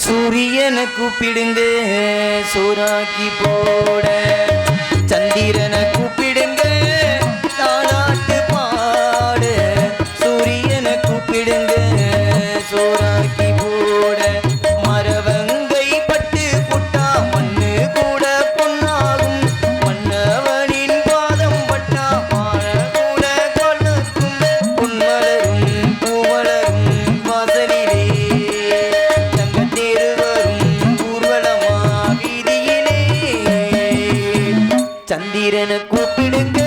சூரியனை கூப்பிடுங்க சூறாக்கி போட, சந்திரனை கூப்பிடுங்க தாலாட்டு பாட, சூரியனை கூப்பிடுங்க சூறாக்கி போட. மரவங்கை பட்டு புட்டா மண்ணு கூட பொன்னாகும், மன்னவனின் பாதம் பட்டா மாற கூட கொள்ளுக்கும். பொன்மலரும் பூவலரும் வாசலிலே, தங்கத்தேரு வரும் ஊர்வலமா வீதியிலே. சந்திரனை கூப்பிடுங்க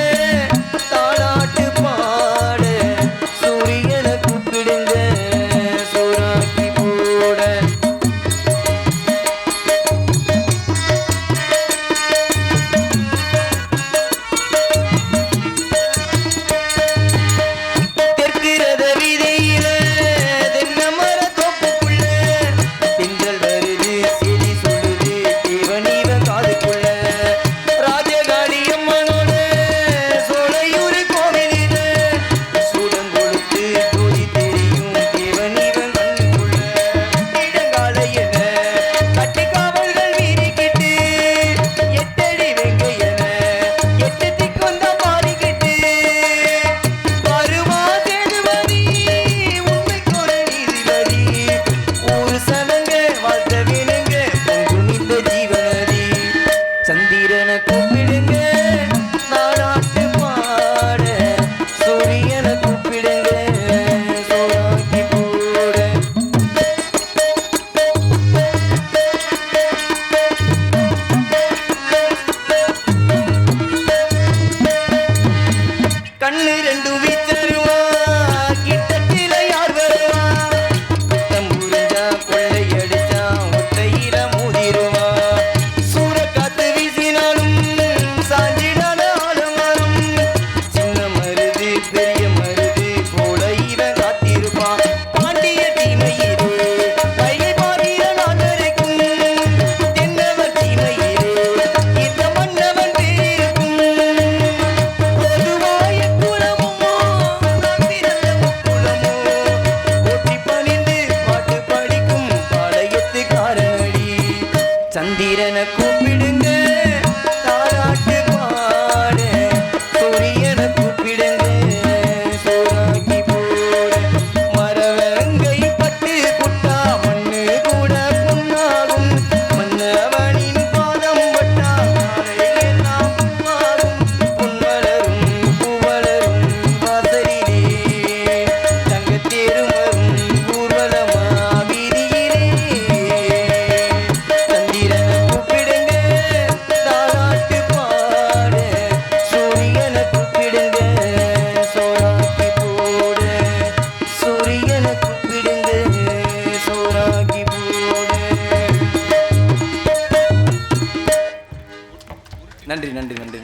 தாலாட்டு பாட, சூரியனை கூப்பிடுங்க சூறாக்கி போட. தெற்கிறத வீதியில தென்னமர தோப்புக்குள்ள, திங்கள் வருது செடி சொல்லுது தேவனீவ காதுக்குள்ள. ராஜகாளியம்மனோட சோலையூர் கோவிலில, சூடம் கொடுத்து ஜோதி தெரியும் தேவனீவன் கண்ணுக்குள்ள. இடங்காலையன கட்டுக்காவல்கள் வீறிக்கிட்டு, எட்டடி வெங்கையன எட்டு திக்குந்த மாறிக்கிட்டு. வருமா சேதுபதி உண்மைக்கொரு நீதிபதி, ஊரு சனங்க வாழ்த்த வேணுங்க பொங்கும் இந்த ஜீவநதி. சந்திரனை கூப்பிடுங்க நாடாட்டு பாட, சூரியனை கூப்பிடுங்க சோறாக்கி போட. கண்ணு ரெண்டும் வீச்சருவா கிட்டத்தில யார் வருவா, குத்தம் புரிஞ்சா கொள்ளையடிச்சா ஒத்தையில மூதிருவா. சூறக்காத்து வீசினாலும் சாஞ்சிடாத ஆலமரம், சின்ன மருது பெரிய மருது போல இவன் காத்திருப்பான். பாண்டிய தீமையிலே கையை பாரில நாடரைக்கும், தென்னவர் தீமையிலே இந்த மன்னவன் பேருக்கும். பொதுவாய குலமோ நான் பிறந்த முக்குலமோ, போற்றி பணிந்து பாட்டு படிக்கும் பாளையத்துக்காரனடி. சந்திரனை கூப்பிடுங்க தாலாட்டு பாட, சூரியனை கூப்பிடுங்க சோறாக்கி போட. மரவங்கை பட்டு புட்டா மண்ணு கூட பொன்னாகும், மன்னவனின் பாதம் பட்டா காலையெல்லாம் பூவாகும். பொன்மலரும் பூவலரும் வாசலிலே, தங்கத்தேரும் வரும் ஊர்வலமா வீதியிலே. சந்திரனை கூப்பிடுங்க தாலாட்டு பாட, சூரியனை கூப்பிடுங்க சோறாக்கி போட, சூரியனை கூப்பிடுங்க சோறாக்கி போட. நன்றி நன்றி நன்றி.